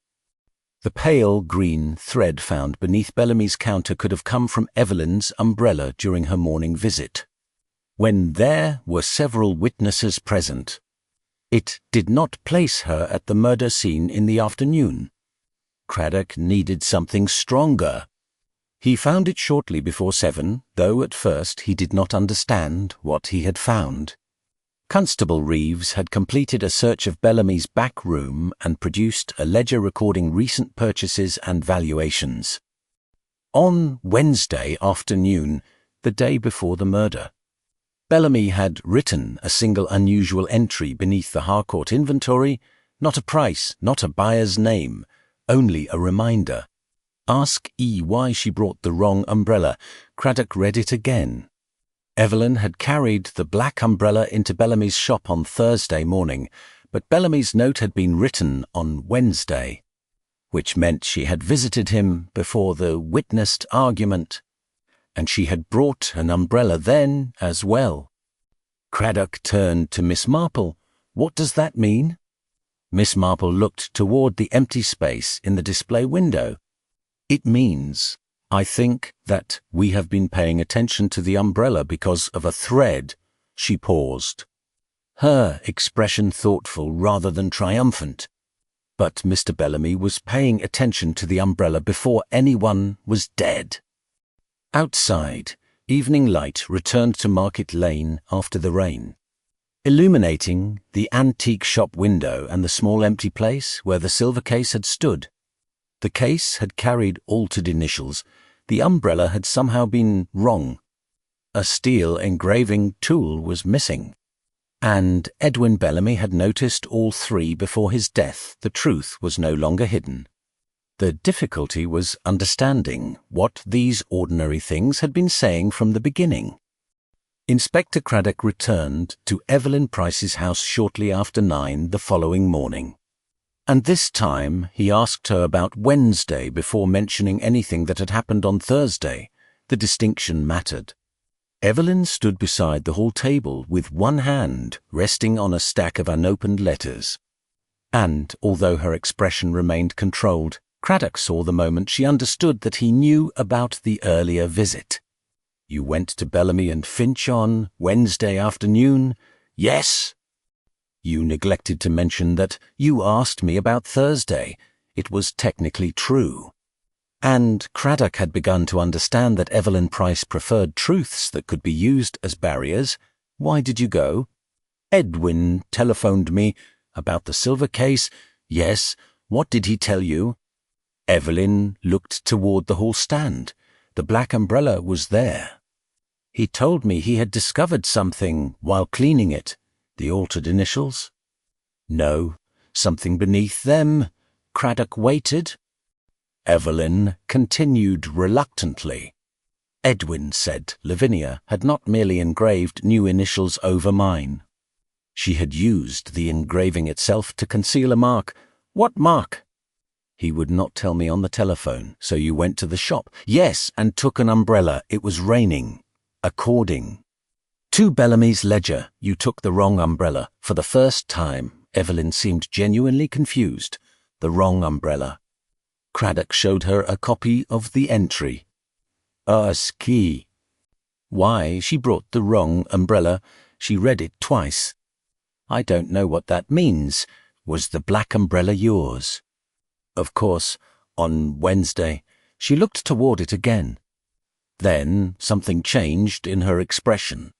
The pale green thread found beneath Bellamy's counter could have come from Evelyn's umbrella during her morning visit. When there were several witnesses present, it did not place her at the murder scene in the afternoon. Craddock needed something stronger. He found it shortly before 7, though at first he did not understand what he had found. Constable Reeves had completed a search of Bellamy's back room and produced a ledger recording recent purchases and valuations. On Wednesday afternoon, the day before the murder, Bellamy had written a single unusual entry beneath the Harcourt inventory, not a price, not a buyer's name, only a reminder. Ask E why she brought the wrong umbrella. Craddock read it again. Evelyn had carried the black umbrella into Bellamy's shop on Thursday morning, but Bellamy's note had been written on Wednesday, which meant she had visited him before the witnessed argument, and she had brought an umbrella then as well. Craddock turned to Miss Marple. What does that mean? Miss Marple looked toward the empty space in the display window. It means, I think, that we have been paying attention to the umbrella because of a thread. She paused, her expression thoughtful rather than triumphant. But Mr. Bellamy was paying attention to the umbrella before anyone was dead. Outside, evening light returned to Market Lane after the rain, illuminating the antique shop window and the small empty place where the silver case had stood. The case had carried altered initials. The umbrella had somehow been wrong. A steel engraving tool was missing. And Edwin Bellamy had noticed all three before his death. The truth was no longer hidden. The difficulty was understanding what these ordinary things had been saying from the beginning. Inspector Craddock returned to Evelyn Price's house shortly after 9 the following morning. And this time he asked her about Wednesday before mentioning anything that had happened on Thursday. The distinction mattered. Evelyn stood beside the hall table with one hand resting on a stack of unopened letters. And, although her expression remained controlled, Craddock saw the moment she understood that he knew about the earlier visit. You went to Bellamy and Finch on Wednesday afternoon? Yes. You neglected to mention that you asked me about Thursday. It was technically true. And Craddock had begun to understand that Evelyn Price preferred truths that could be used as barriers. Why did you go? Edwin telephoned me about the silver case. Yes. What did he tell you? Evelyn looked toward the hall stand. The black umbrella was there. He told me he had discovered something while cleaning it. The altered initials? No, something beneath them. Craddock waited. Evelyn continued reluctantly. Edwin said Lavinia had not merely engraved new initials over mine. She had used the engraving itself to conceal a mark. What mark? He would not tell me on the telephone, so you went to the shop. Yes, and took an umbrella. It was raining. According to Bellamy's ledger, you took the wrong umbrella. For the first time, Evelyn seemed genuinely confused. The wrong umbrella. Craddock showed her a copy of the entry. Ski. Why she brought the wrong umbrella. She read it twice. I don't know what that means. Was the black umbrella yours? Of course, on Wednesday, she looked toward it again. Then something changed in her expression.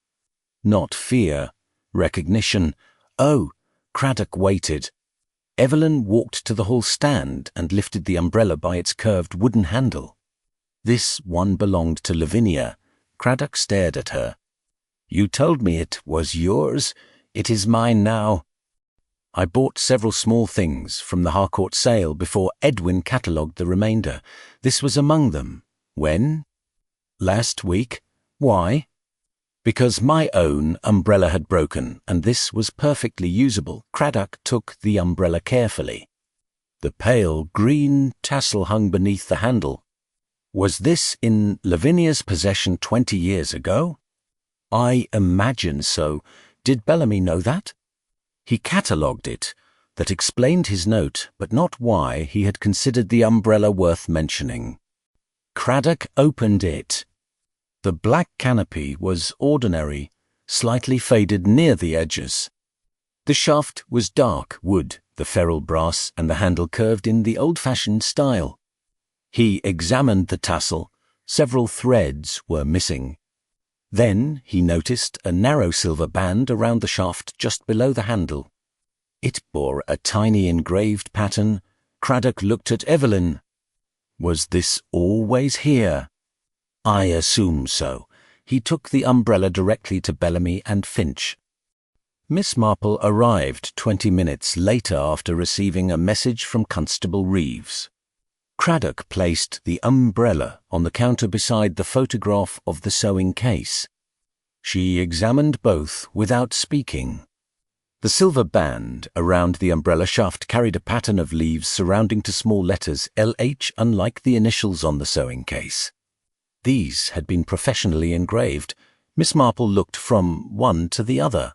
Not fear, recognition. Oh, Craddock waited. Evelyn walked to the hall stand and lifted the umbrella by its curved wooden handle. This one belonged to Lavinia. Craddock stared at her. You told me it was yours. It is mine now. I bought several small things from the Harcourt sale before Edwin catalogued the remainder. This was among them. When? Last week. Why? Because my own umbrella had broken, and this was perfectly usable. Craddock took the umbrella carefully. The pale green tassel hung beneath the handle. Was this in Lavinia's possession 20 years ago? I imagine so. Did Bellamy know that? He catalogued it. That explained his note, but not why he had considered the umbrella worth mentioning. Craddock opened it. The black canopy was ordinary, slightly faded near the edges. The shaft was dark wood, the ferrule brass, and the handle curved in the old-fashioned style. He examined the tassel. Several threads were missing. Then he noticed a narrow silver band around the shaft just below the handle. It bore a tiny engraved pattern. Craddock looked at Evelyn. Was this always here? I assume so. He took the umbrella directly to Bellamy and Finch. Miss Marple arrived 20 minutes later after receiving a message from Constable Reeves. Craddock placed the umbrella on the counter beside the photograph of the sewing case. She examined both without speaking. The silver band around the umbrella shaft carried a pattern of leaves surrounding to small letters LH, unlike the initials on the sewing case. These had been professionally engraved. Miss Marple looked from one to the other.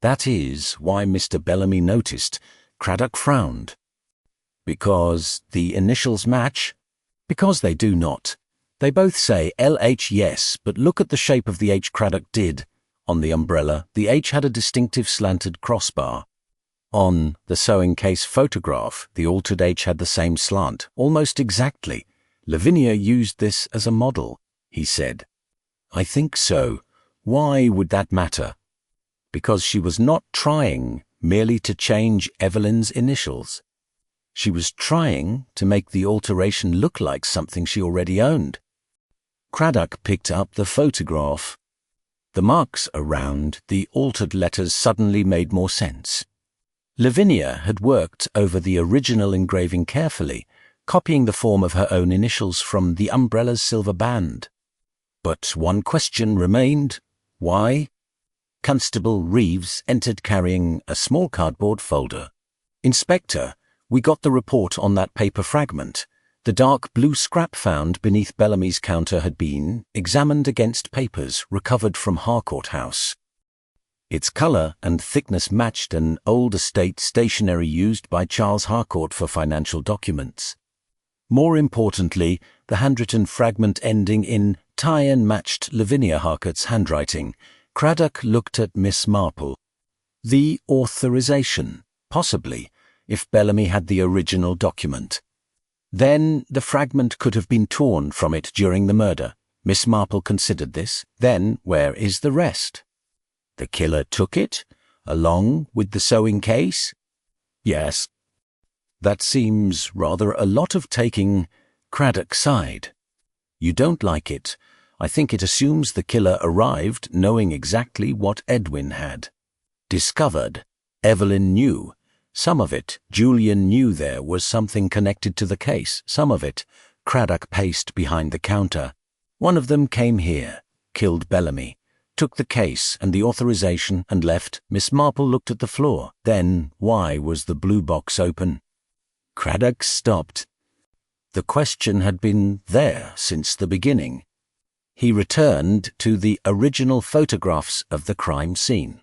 That is why Mr. Bellamy noticed. Craddock frowned. Because the initials match? Because they do not. They both say LH, yes, but look at the shape of the H Craddock did. On the umbrella, the H had a distinctive slanted crossbar. On the sewing case photograph, the altered H had the same slant, almost exactly. Lavinia used this as a model, he said. I think so. Why would that matter? Because she was not trying merely to change Evelyn's initials. She was trying to make the alteration look like something she already owned. Craddock picked up the photograph. The marks around the altered letters suddenly made more sense. Lavinia had worked over the original engraving carefully, copying the form of her own initials from the umbrella's silver band. But one question remained. Why? Constable Reeves entered carrying a small cardboard folder. Inspector, we got the report on that paper fragment. The dark blue scrap found beneath Bellamy's counter had been examined against papers recovered from Harcourt House. Its colour and thickness matched an old estate stationery used by Charles Harcourt for financial documents. More importantly, the handwritten fragment ending in tie-in matched Lavinia Harcourt's handwriting. Craddock looked at Miss Marple. The authorization, possibly, if Bellamy had the original document. Then the fragment could have been torn from it during the murder. Miss Marple considered this. Then where is the rest? The killer took it, along with the sewing case? Yes. That seems rather a lot of taking. Craddock sighed. You don't like it. I think it assumes the killer arrived knowing exactly what Edwin had. Discovered. Evelyn knew. Some of it, Julian knew there was something connected to the case. Some of it, Craddock paced behind the counter. One of them came here, killed Bellamy, took the case and the authorization and left. Miss Marple looked at the floor. Then, why was the blue box open? Craddock stopped. The question had been there since the beginning. He returned to the original photographs of the crime scene.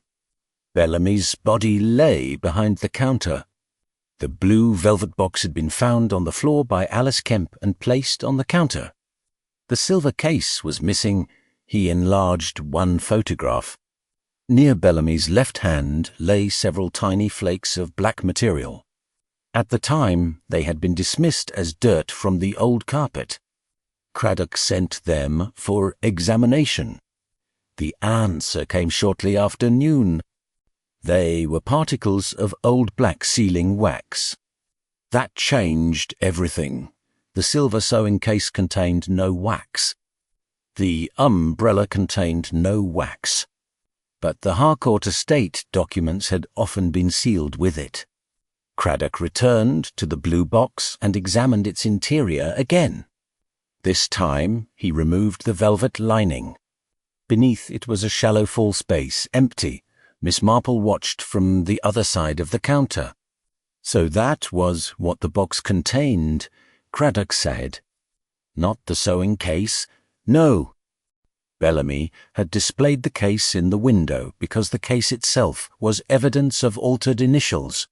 Bellamy's body lay behind the counter. The blue velvet box had been found on the floor by Alice Kemp and placed on the counter. The silver case was missing. He enlarged one photograph. Near Bellamy's left hand lay several tiny flakes of black material. At the time, they had been dismissed as dirt from the old carpet. Craddock sent them for examination. The answer came shortly after noon. They were particles of old black sealing wax. That changed everything. The silver sewing case contained no wax. The umbrella contained no wax. But the Harcourt estate documents had often been sealed with it. Craddock returned to the blue box and examined its interior again. This time he removed the velvet lining. Beneath it was a shallow fall space, empty. Miss Marple watched from the other side of the counter. So that was what the box contained, Craddock said. Not the sewing case? No. Bellamy had displayed the case in the window because the case itself was evidence of altered initials.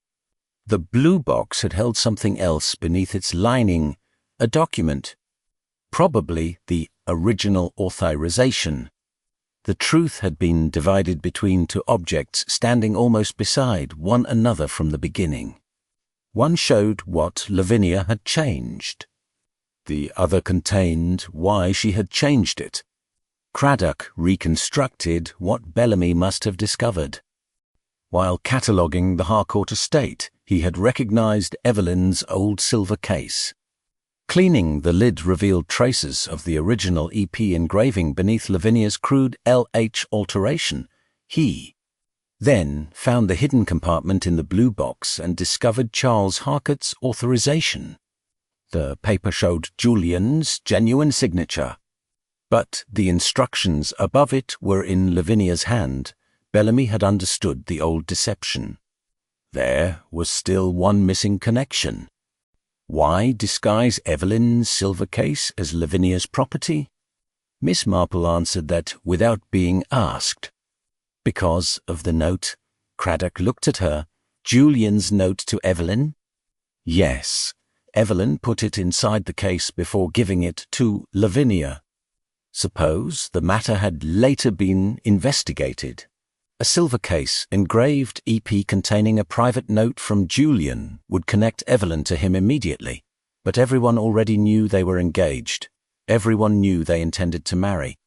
The blue box had held something else beneath its lining, a document. Probably the original authorization. The truth had been divided between two objects standing almost beside one another from the beginning. One showed what Lavinia had changed. The other contained why she had changed it. Craddock reconstructed what Bellamy must have discovered. While cataloguing the Harcourt estate, he had recognized Evelyn's old silver case. Cleaning the lid revealed traces of the original EP engraving beneath Lavinia's crude LH alteration. He then found the hidden compartment in the blue box and discovered Charles Harcourt's authorization. The paper showed Julian's genuine signature, but the instructions above it were in Lavinia's hand. Bellamy had understood the old deception. There was still one missing connection. Why disguise Evelyn's silver case as Lavinia's property? Miss Marple answered that without being asked. Because of the note. Craddock looked at her. Julian's note to Evelyn? Yes. Evelyn put it inside the case before giving it to Lavinia. Suppose the matter had later been investigated. A silver case, engraved EP containing a private note from Julian, would connect Evelyn to him immediately. But everyone already knew they were engaged. Everyone knew they intended to marry.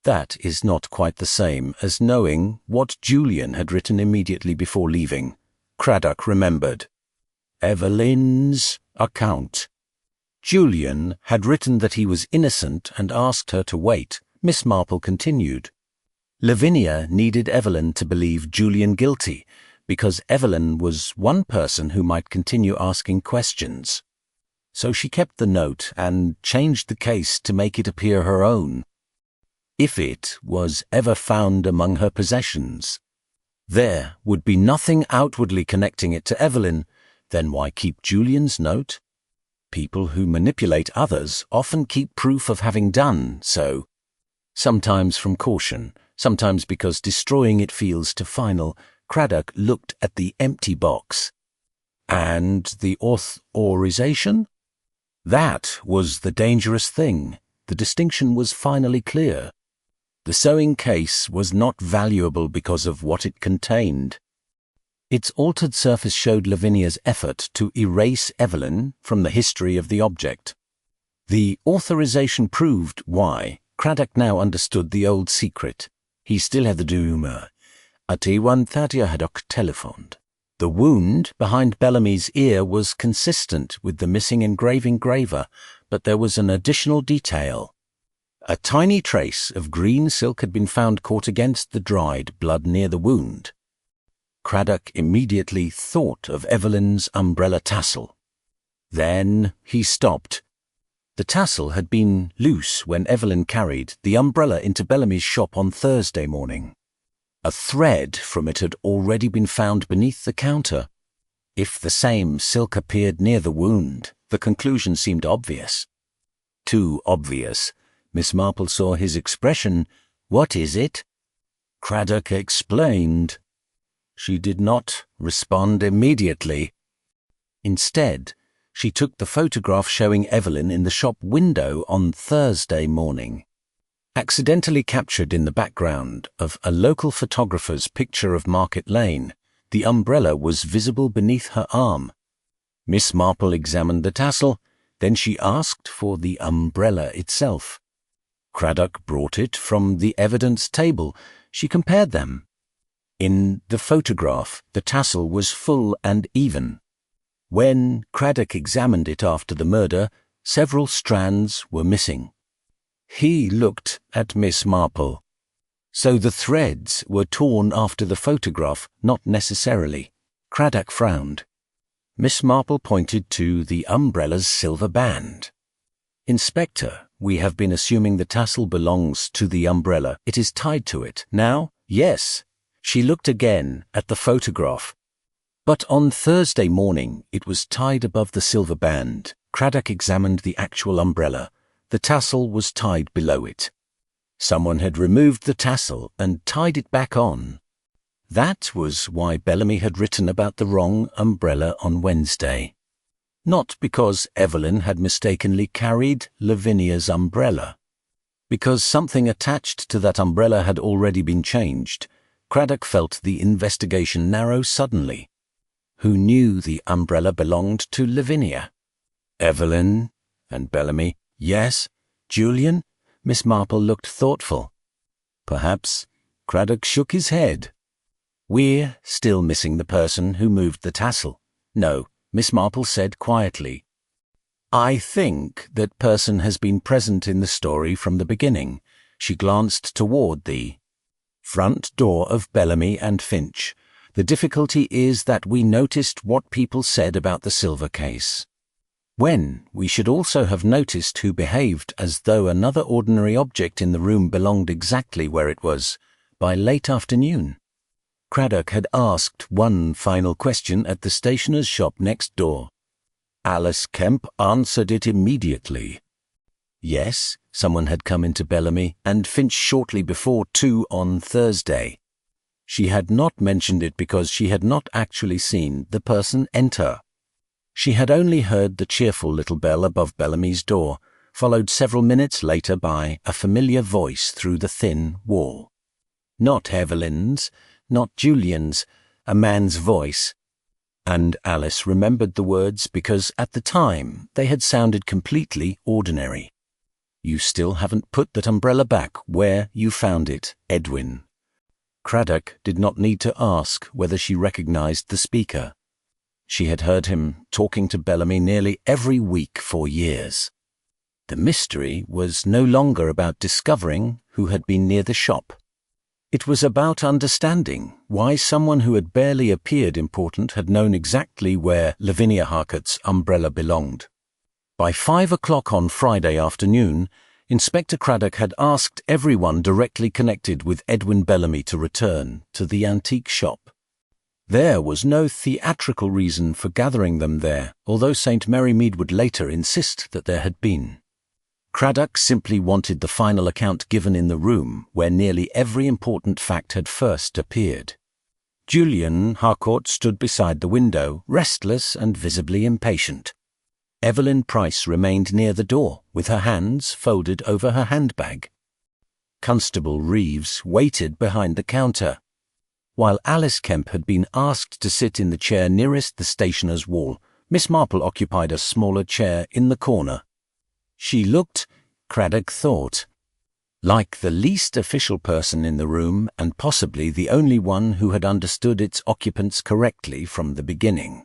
That is not quite the same as knowing what Julian had written immediately before leaving. Craddock remembered. Evelyn's account. Julian had written that he was innocent and asked her to wait. Miss Marple continued. Lavinia needed Evelyn to believe Julian guilty, because Evelyn was one person who might continue asking questions. So she kept the note and changed the case to make it appear her own. If it was ever found among her possessions, there would be nothing outwardly connecting it to Evelyn. Then why keep Julian's note? People who manipulate others often keep proof of having done so, sometimes from caution, sometimes because destroying it feels too final. Craddock looked at the empty box. And the authorization? That was the dangerous thing. The distinction was finally clear. The sewing case was not valuable because of what it contained. Its altered surface showed Lavinia's effort to erase Evelyn from the history of the object. The authorization proved why. Craddock now understood the old secret. He still had the humor. At 1:30 Haddock telephoned. The wound behind Bellamy's ear was consistent with the missing engraving graver, but there was an additional detail. A tiny trace of green silk had been found caught against the dried blood near the wound. Craddock immediately thought of Evelyn's umbrella tassel. Then he stopped. The tassel had been loose when Evelyn carried the umbrella into Bellamy's shop on Thursday morning. A thread from it had already been found beneath the counter. If the same silk appeared near the wound, the conclusion seemed obvious. Too obvious. Miss Marple saw his expression. What is it? Craddock explained. She did not respond immediately. Instead, she took the photograph showing Evelyn in the shop window on Thursday morning. Accidentally captured in the background of a local photographer's picture of Market Lane, the umbrella was visible beneath her arm. Miss Marple examined the tassel, then she asked for the umbrella itself. Craddock brought it from the evidence table. She compared them. In the photograph, the tassel was full and even. When Craddock examined it after the murder, several strands were missing. He looked at Miss Marple. So the threads were torn after the photograph, not necessarily. Craddock frowned. Miss Marple pointed to the umbrella's silver band. Inspector, we have been assuming the tassel belongs to the umbrella. It is tied to it. Now? Yes. She looked again at the photograph. But on Thursday morning, it was tied above the silver band. Craddock examined the actual umbrella. The tassel was tied below it. Someone had removed the tassel and tied it back on. That was why Bellamy had written about the wrong umbrella on Wednesday. Not because Evelyn had mistakenly carried Lavinia's umbrella. Because something attached to that umbrella had already been changed, Craddock felt the investigation narrow suddenly. Who knew the umbrella belonged to Lavinia? Evelyn and Bellamy. Yes. Julian? Miss Marple looked thoughtful. Perhaps. Craddock shook his head. We're still missing the person who moved the tassel. No, Miss Marple said quietly. I think that person has been present in the story from the beginning. She glanced toward the front door of Bellamy and Finch. The difficulty is that we noticed what people said about the silver case. When we should also have noticed who behaved as though another ordinary object in the room belonged exactly where it was, by late afternoon. Craddock had asked one final question at the stationer's shop next door. Alice Kemp answered it immediately. Yes, someone had come into Bellamy and Finch shortly before 2 on Thursday. She had not mentioned it because she had not actually seen the person enter. She had only heard the cheerful little bell above Bellamy's door, followed several minutes later by a familiar voice through the thin wall. Not Evelyn's, not Julian's, a man's voice. And Alice remembered the words because at the time they had sounded completely ordinary. You still haven't put that umbrella back where you found it, Edwin. Craddock did not need to ask whether she recognized the speaker. She had heard him talking to Bellamy nearly every week for years. The mystery was no longer about discovering who had been near the shop. It was about understanding why someone who had barely appeared important had known exactly where Lavinia Harcourt's umbrella belonged. By 5 o'clock on Friday afternoon, Inspector Craddock had asked everyone directly connected with Edwin Bellamy to return to the antique shop. There was no theatrical reason for gathering them there, although St Mary Mead would later insist that there had been. Craddock simply wanted the final account given in the room where nearly every important fact had first appeared. Julian Harcourt stood beside the window, restless and visibly impatient. Evelyn Price remained near the door, with her hands folded over her handbag. Constable Reeves waited behind the counter, while Alice Kemp had been asked to sit in the chair nearest the stationer's wall. Miss Marple occupied a smaller chair in the corner. She looked, Craddock thought, like the least official person in the room and possibly the only one who had understood its occupants correctly from the beginning.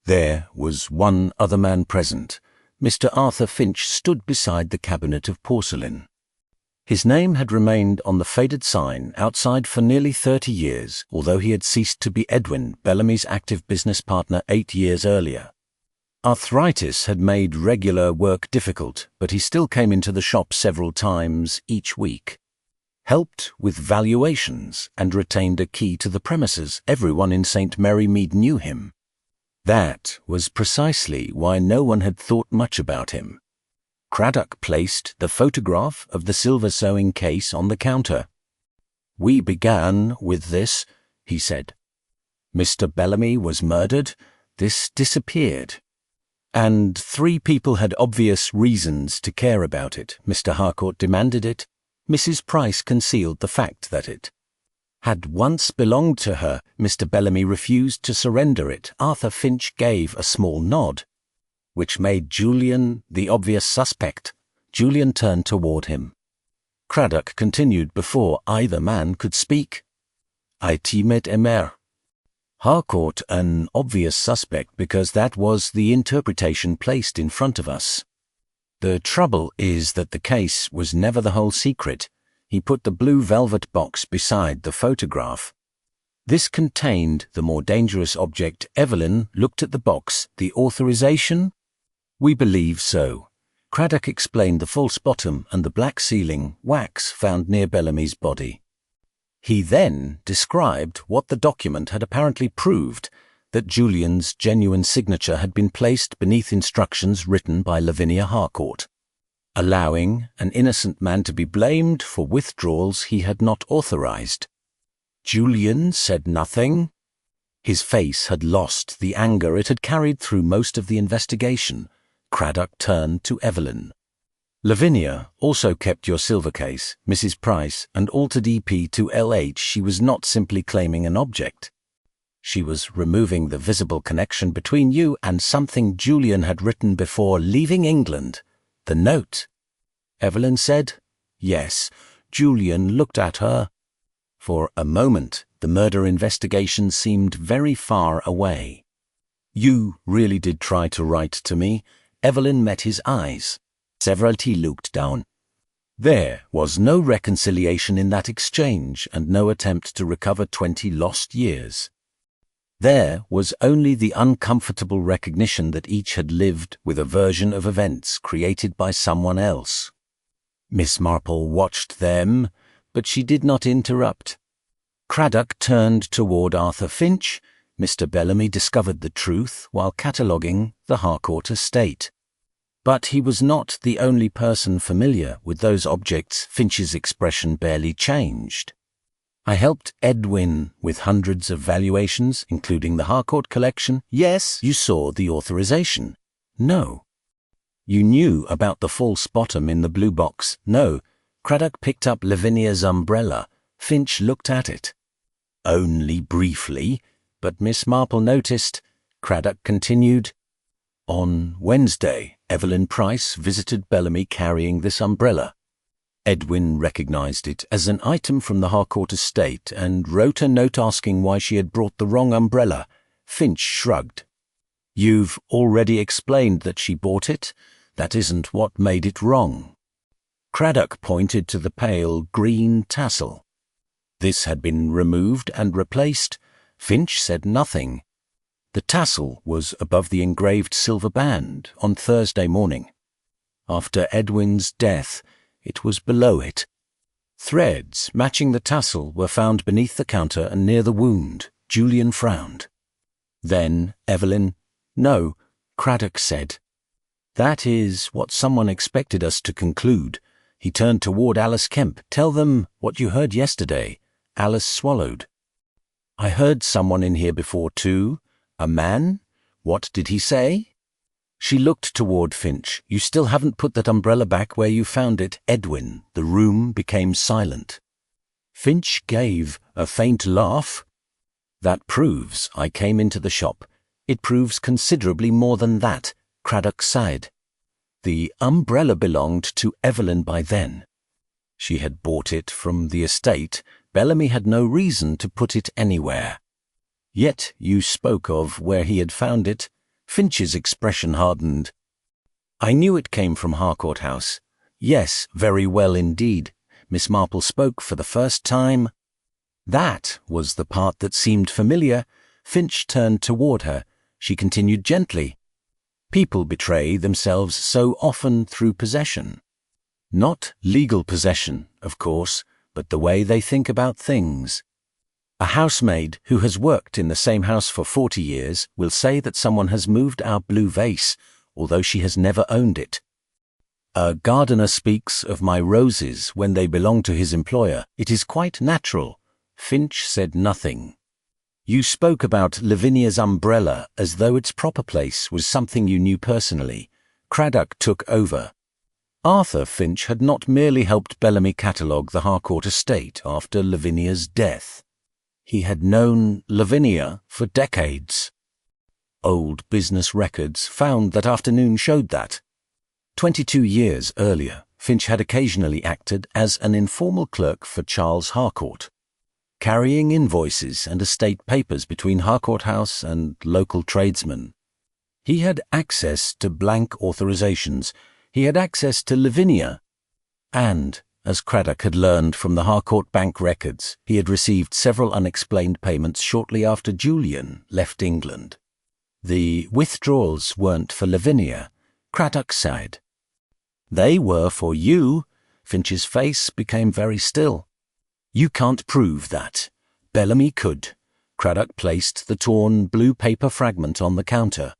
There was one other man present. Mr. Arthur Finch stood beside the cabinet of porcelain. His name had remained on the faded sign outside for nearly 30 years, although he had ceased to be Edwin Bellamy's active business partner 8 years earlier. Arthritis had made regular work difficult, but he still came into the shop several times each week, helped with valuations, and retained a key to the premises. Everyone in St Mary Mead knew him. That was precisely why no one had thought much about him. Craddock placed the photograph of the silver sewing case on the counter. We began with this, he said. Mr. Bellamy was murdered. This disappeared. And 3 people had obvious reasons to care about it. Mr. Harcourt demanded it. Mrs. Price concealed the fact that it had once belonged to her. Mr. Bellamy refused to surrender it. Arthur Finch gave a small nod, which made Julian the obvious suspect. Julian turned toward him. Craddock continued before either man could speak. I timet emer. Harcourt an obvious suspect because that was the interpretation placed in front of us. The trouble is that the case was never the whole secret. He put the blue velvet box beside the photograph. This contained the more dangerous object. Evelyn looked at the box. The authorization? We believe so. Craddock explained the false bottom and the black sealing wax found near Bellamy's body. He then described what the document had apparently proved, that Julian's genuine signature had been placed beneath instructions written by Lavinia Harcourt, allowing an innocent man to be blamed for withdrawals he had not authorized. Julian said nothing. His face had lost the anger it had carried through most of the investigation. Craddock turned to Evelyn. Lavinia also kept your silver case, Mrs. Price, and altered EP to LH. She was not simply claiming an object. She was removing the visible connection between you and something Julian had written before leaving England. The note. Evelyn said, yes. Julian looked at her. For a moment, the murder investigation seemed very far away. You really did try to write to me. Evelyn met his eyes. Severally looked down. There was no reconciliation in that exchange and no attempt to recover 20 lost years. There was only the uncomfortable recognition that each had lived with a version of events created by someone else. Miss Marple watched them, but she did not interrupt. Craddock turned toward Arthur Finch. Mr. Bellamy discovered the truth while cataloguing the Harcourt estate. But he was not the only person familiar with those objects. Finch's expression barely changed. I helped Edwin with hundreds of valuations, including the Harcourt collection. Yes, you saw the authorization. No. You knew about the false bottom in the blue box. No. Craddock picked up Lavinia's umbrella. Finch looked at it. Only briefly, but Miss Marple noticed. Craddock continued. On Wednesday, Evelyn Price visited Bellamy carrying this umbrella. Edwin recognized it as an item from the Harcourt estate and wrote a note asking why she had brought the wrong umbrella. Finch shrugged. You've already explained that she bought it. That isn't what made it wrong. Craddock pointed to the pale green tassel. This had been removed and replaced. Finch said nothing. The tassel was above the engraved silver band on Thursday morning. After Edwin's death, it was below it. Threads matching the tassel were found beneath the counter and near the wound. Julian frowned. Then Evelyn, no, Craddock said. That is what someone expected us to conclude. He turned toward Alice Kemp. Tell them what you heard yesterday. Alice swallowed. I heard someone in here before too. A man? What did he say? She looked toward Finch. You still haven't put that umbrella back where you found it, Edwin. The room became silent. Finch gave a faint laugh. That proves I came into the shop. It proves considerably more than that, Craddock sighed. The umbrella belonged to Evelyn by then. She had bought it from the estate. Bellamy had no reason to put it anywhere. Yet you spoke of where he had found it. Finch's expression hardened. I knew it came from Harcourt House. Yes, very well indeed. Miss Marple spoke for the first time. That was the part that seemed familiar. Finch turned toward her. She continued gently. People betray themselves so often through possession. Not legal possession, of course, but the way they think about things. A housemaid who has worked in the same house for 40 years will say that someone has moved our blue vase, although she has never owned it. A gardener speaks of my roses when they belong to his employer. It is quite natural. Finch said nothing. You spoke about Lavinia's umbrella as though its proper place was something you knew personally. Craddock took over. Arthur Finch had not merely helped Bellamy catalogue the Harcourt estate after Lavinia's death. He had known Lavinia for decades. Old business records found that afternoon showed that. 22 years earlier, Finch had occasionally acted as an informal clerk for Charles Harcourt, carrying invoices and estate papers between Harcourt House and local tradesmen. He had access to blank authorizations. He had access to Lavinia. And, as Craddock had learned from the Harcourt Bank records, he had received several unexplained payments shortly after Julian left England. The withdrawals weren't for Lavinia. Craddock sighed. They were for you. Finch's face became very still. You can't prove that. Bellamy could. Craddock placed the torn blue paper fragment on the counter.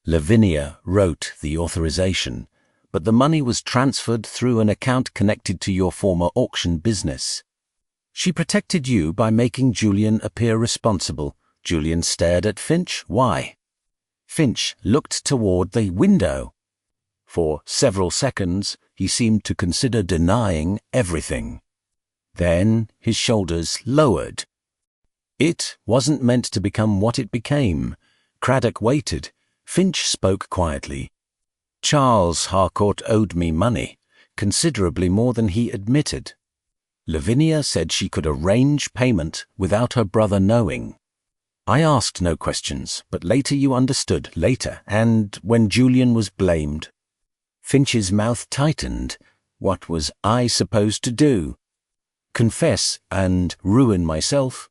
Lavinia wrote the authorization, but the money was transferred through an account connected to your former auction business. She protected you by making Julian appear responsible. Julian stared at Finch. Why? Finch looked toward the window. For several seconds, he seemed to consider denying everything. Then his shoulders lowered. It wasn't meant to become what it became. Craddock waited. Finch spoke quietly. Charles Harcourt owed me money, considerably more than he admitted. Lavinia said she could arrange payment without her brother knowing. I asked no questions, but later you understood, later, and when Julian was blamed. Finch's mouth tightened. What was I supposed to do? Confess and ruin myself?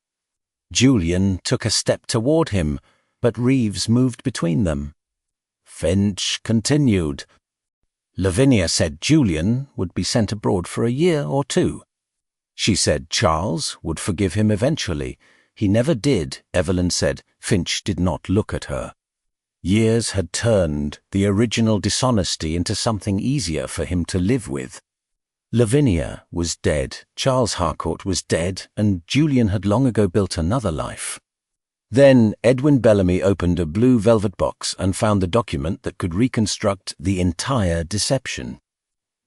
Julian took a step toward him, but Reeves moved between them. Finch continued. Lavinia said Julian would be sent abroad for a year or two. She said Charles would forgive him eventually. He never did, Evelyn said. Finch did not look at her. Years had turned the original dishonesty into something easier for him to live with. Lavinia was dead, Charles Harcourt was dead, and Julian had long ago built another life. Then Edwin Bellamy opened a blue velvet box and found the document that could reconstruct the entire deception.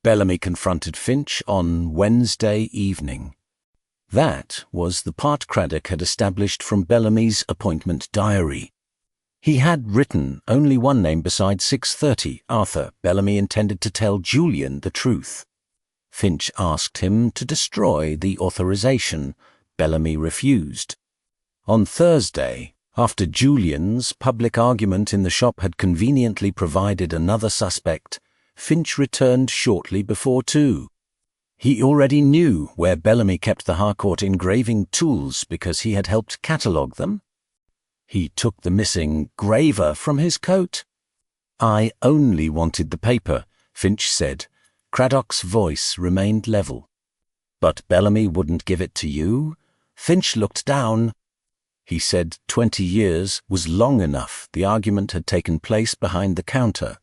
Bellamy confronted Finch on Wednesday evening. That was the part Craddock had established from Bellamy's appointment diary. He had written only one name besides 6:30, Arthur. Bellamy intended to tell Julian the truth. Finch asked him to destroy the authorization. Bellamy refused. On Thursday, after Julian's public argument in the shop had conveniently provided another suspect, Finch returned shortly before 2. He already knew where Bellamy kept the Harcourt engraving tools because he had helped catalogue them. He took the missing graver from his coat. I only wanted the paper, Finch said. Craddock's voice remained level. But Bellamy wouldn't give it to you? Finch looked down. He said 20 years was long enough. The argument had taken place behind the counter.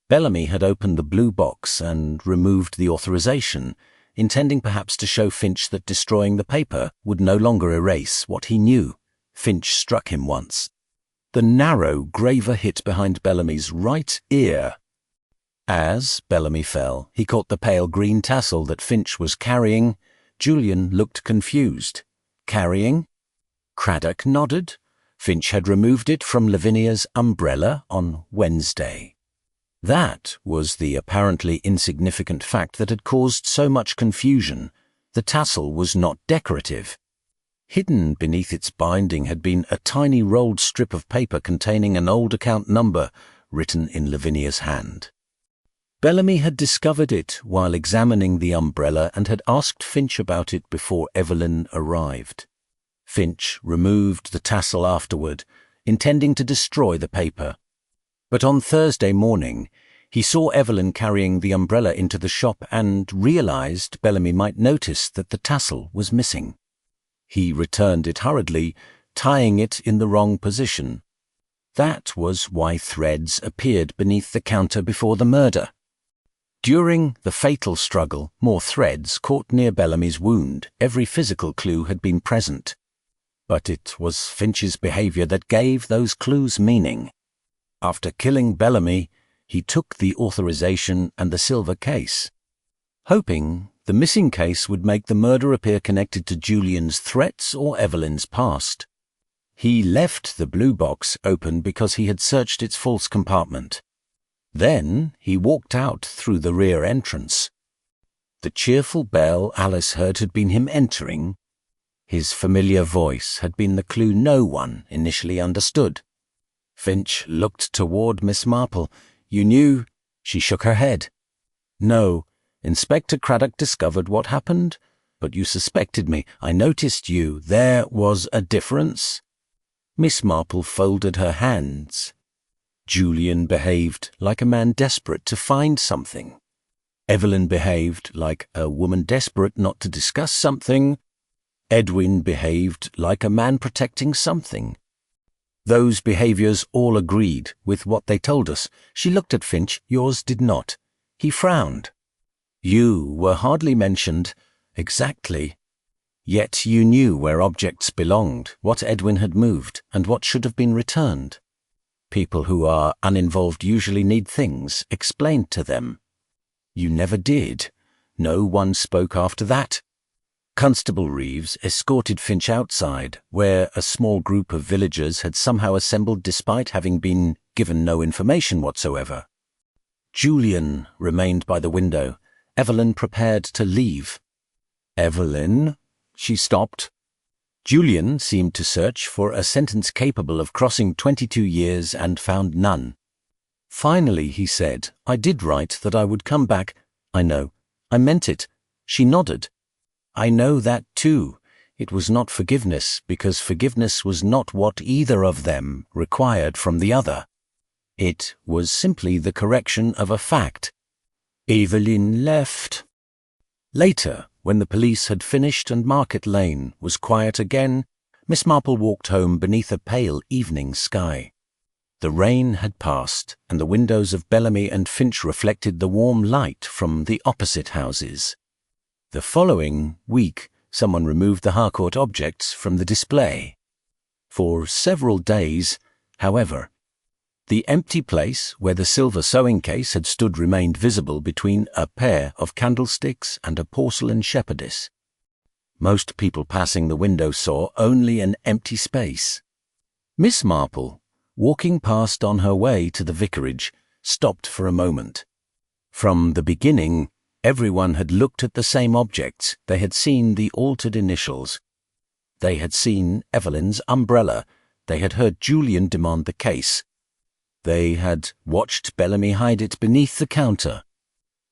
Bellamy had opened the blue box and removed the authorization, intending perhaps to show Finch that destroying the paper would no longer erase what he knew. Finch struck him once. The narrow graver hit behind Bellamy's right ear. As Bellamy fell, he caught the pale green tassel that Finch was carrying. Julian looked confused. Carrying? Craddock nodded. Finch had removed it from Lavinia's umbrella on Wednesday. That was the apparently insignificant fact that had caused so much confusion. The tassel was not decorative. Hidden beneath its binding had been a tiny rolled strip of paper containing an old account number written in Lavinia's hand. Bellamy had discovered it while examining the umbrella and had asked Finch about it before Evelyn arrived. Finch removed the tassel afterward, intending to destroy the paper. But on Thursday morning, he saw Evelyn carrying the umbrella into the shop and realized Bellamy might notice that the tassel was missing. He returned it hurriedly, tying it in the wrong position. That was why threads appeared beneath the counter before the murder. During the fatal struggle, more threads caught near Bellamy's wound. Every physical clue had been present. But it was Finch's behavior that gave those clues meaning. After killing Bellamy, he took the authorization and the silver case, hoping the missing case would make the murder appear connected to Julian's threats or Evelyn's past. He left the blue box open because he had searched its false compartment. Then he walked out through the rear entrance. The cheerful bell Alice heard had been him entering. His familiar voice had been the clue no one initially understood. Finch looked toward Miss Marple. You knew? She shook her head. No. Inspector Craddock discovered what happened, but you suspected me. I noticed you. There was a difference. Miss Marple folded her hands. Julian behaved like a man desperate to find something. Evelyn behaved like a woman desperate not to discuss something. Edwin behaved like a man protecting something. Those behaviours all agreed with what they told us. She looked at Finch. Yours did not. He frowned. You were hardly mentioned. Exactly. Yet you knew where objects belonged, what Edwin had moved, and what should have been returned. People who are uninvolved usually need things explained to them. You never did. No one spoke after that. Constable Reeves escorted Finch outside, where a small group of villagers had somehow assembled despite having been given no information whatsoever. Julian remained by the window. Evelyn prepared to leave. Evelyn? She stopped. Julian seemed to search for a sentence capable of crossing 22 years and found none. Finally, he said, I did write that I would come back. I know. I meant it. She nodded. I know that too. It was not forgiveness, because forgiveness was not what either of them required from the other. It was simply the correction of a fact. Evelyn left. Later, when the police had finished and Market Lane was quiet again, Miss Marple walked home beneath a pale evening sky. The rain had passed, and the windows of Bellamy and Finch reflected the warm light from the opposite houses. The following week, someone removed the Harcourt objects from the display. For several days, however, the empty place where the silver sewing case had stood remained visible between a pair of candlesticks and a porcelain shepherdess. Most people passing the window saw only an empty space. Miss Marple, walking past on her way to the vicarage, stopped for a moment. From the beginning, everyone had looked at the same objects. They had seen the altered initials. They had seen Evelyn's umbrella. They had heard Julian demand the case. They had watched Bellamy hide it beneath the counter.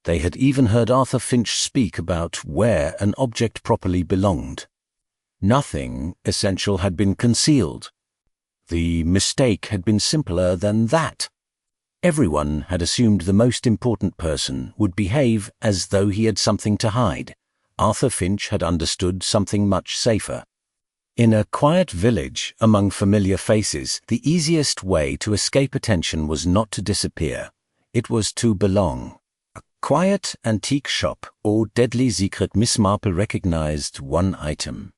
They had even heard Arthur Finch speak about where an object properly belonged. Nothing essential had been concealed. The mistake had been simpler than that. Everyone had assumed the most important person would behave as though he had something to hide. Arthur Finch had understood something much safer. In a quiet village among familiar faces, the easiest way to escape attention was not to disappear. It was to belong. A quiet antique shop or deadly secret. Miss Marple recognized one item.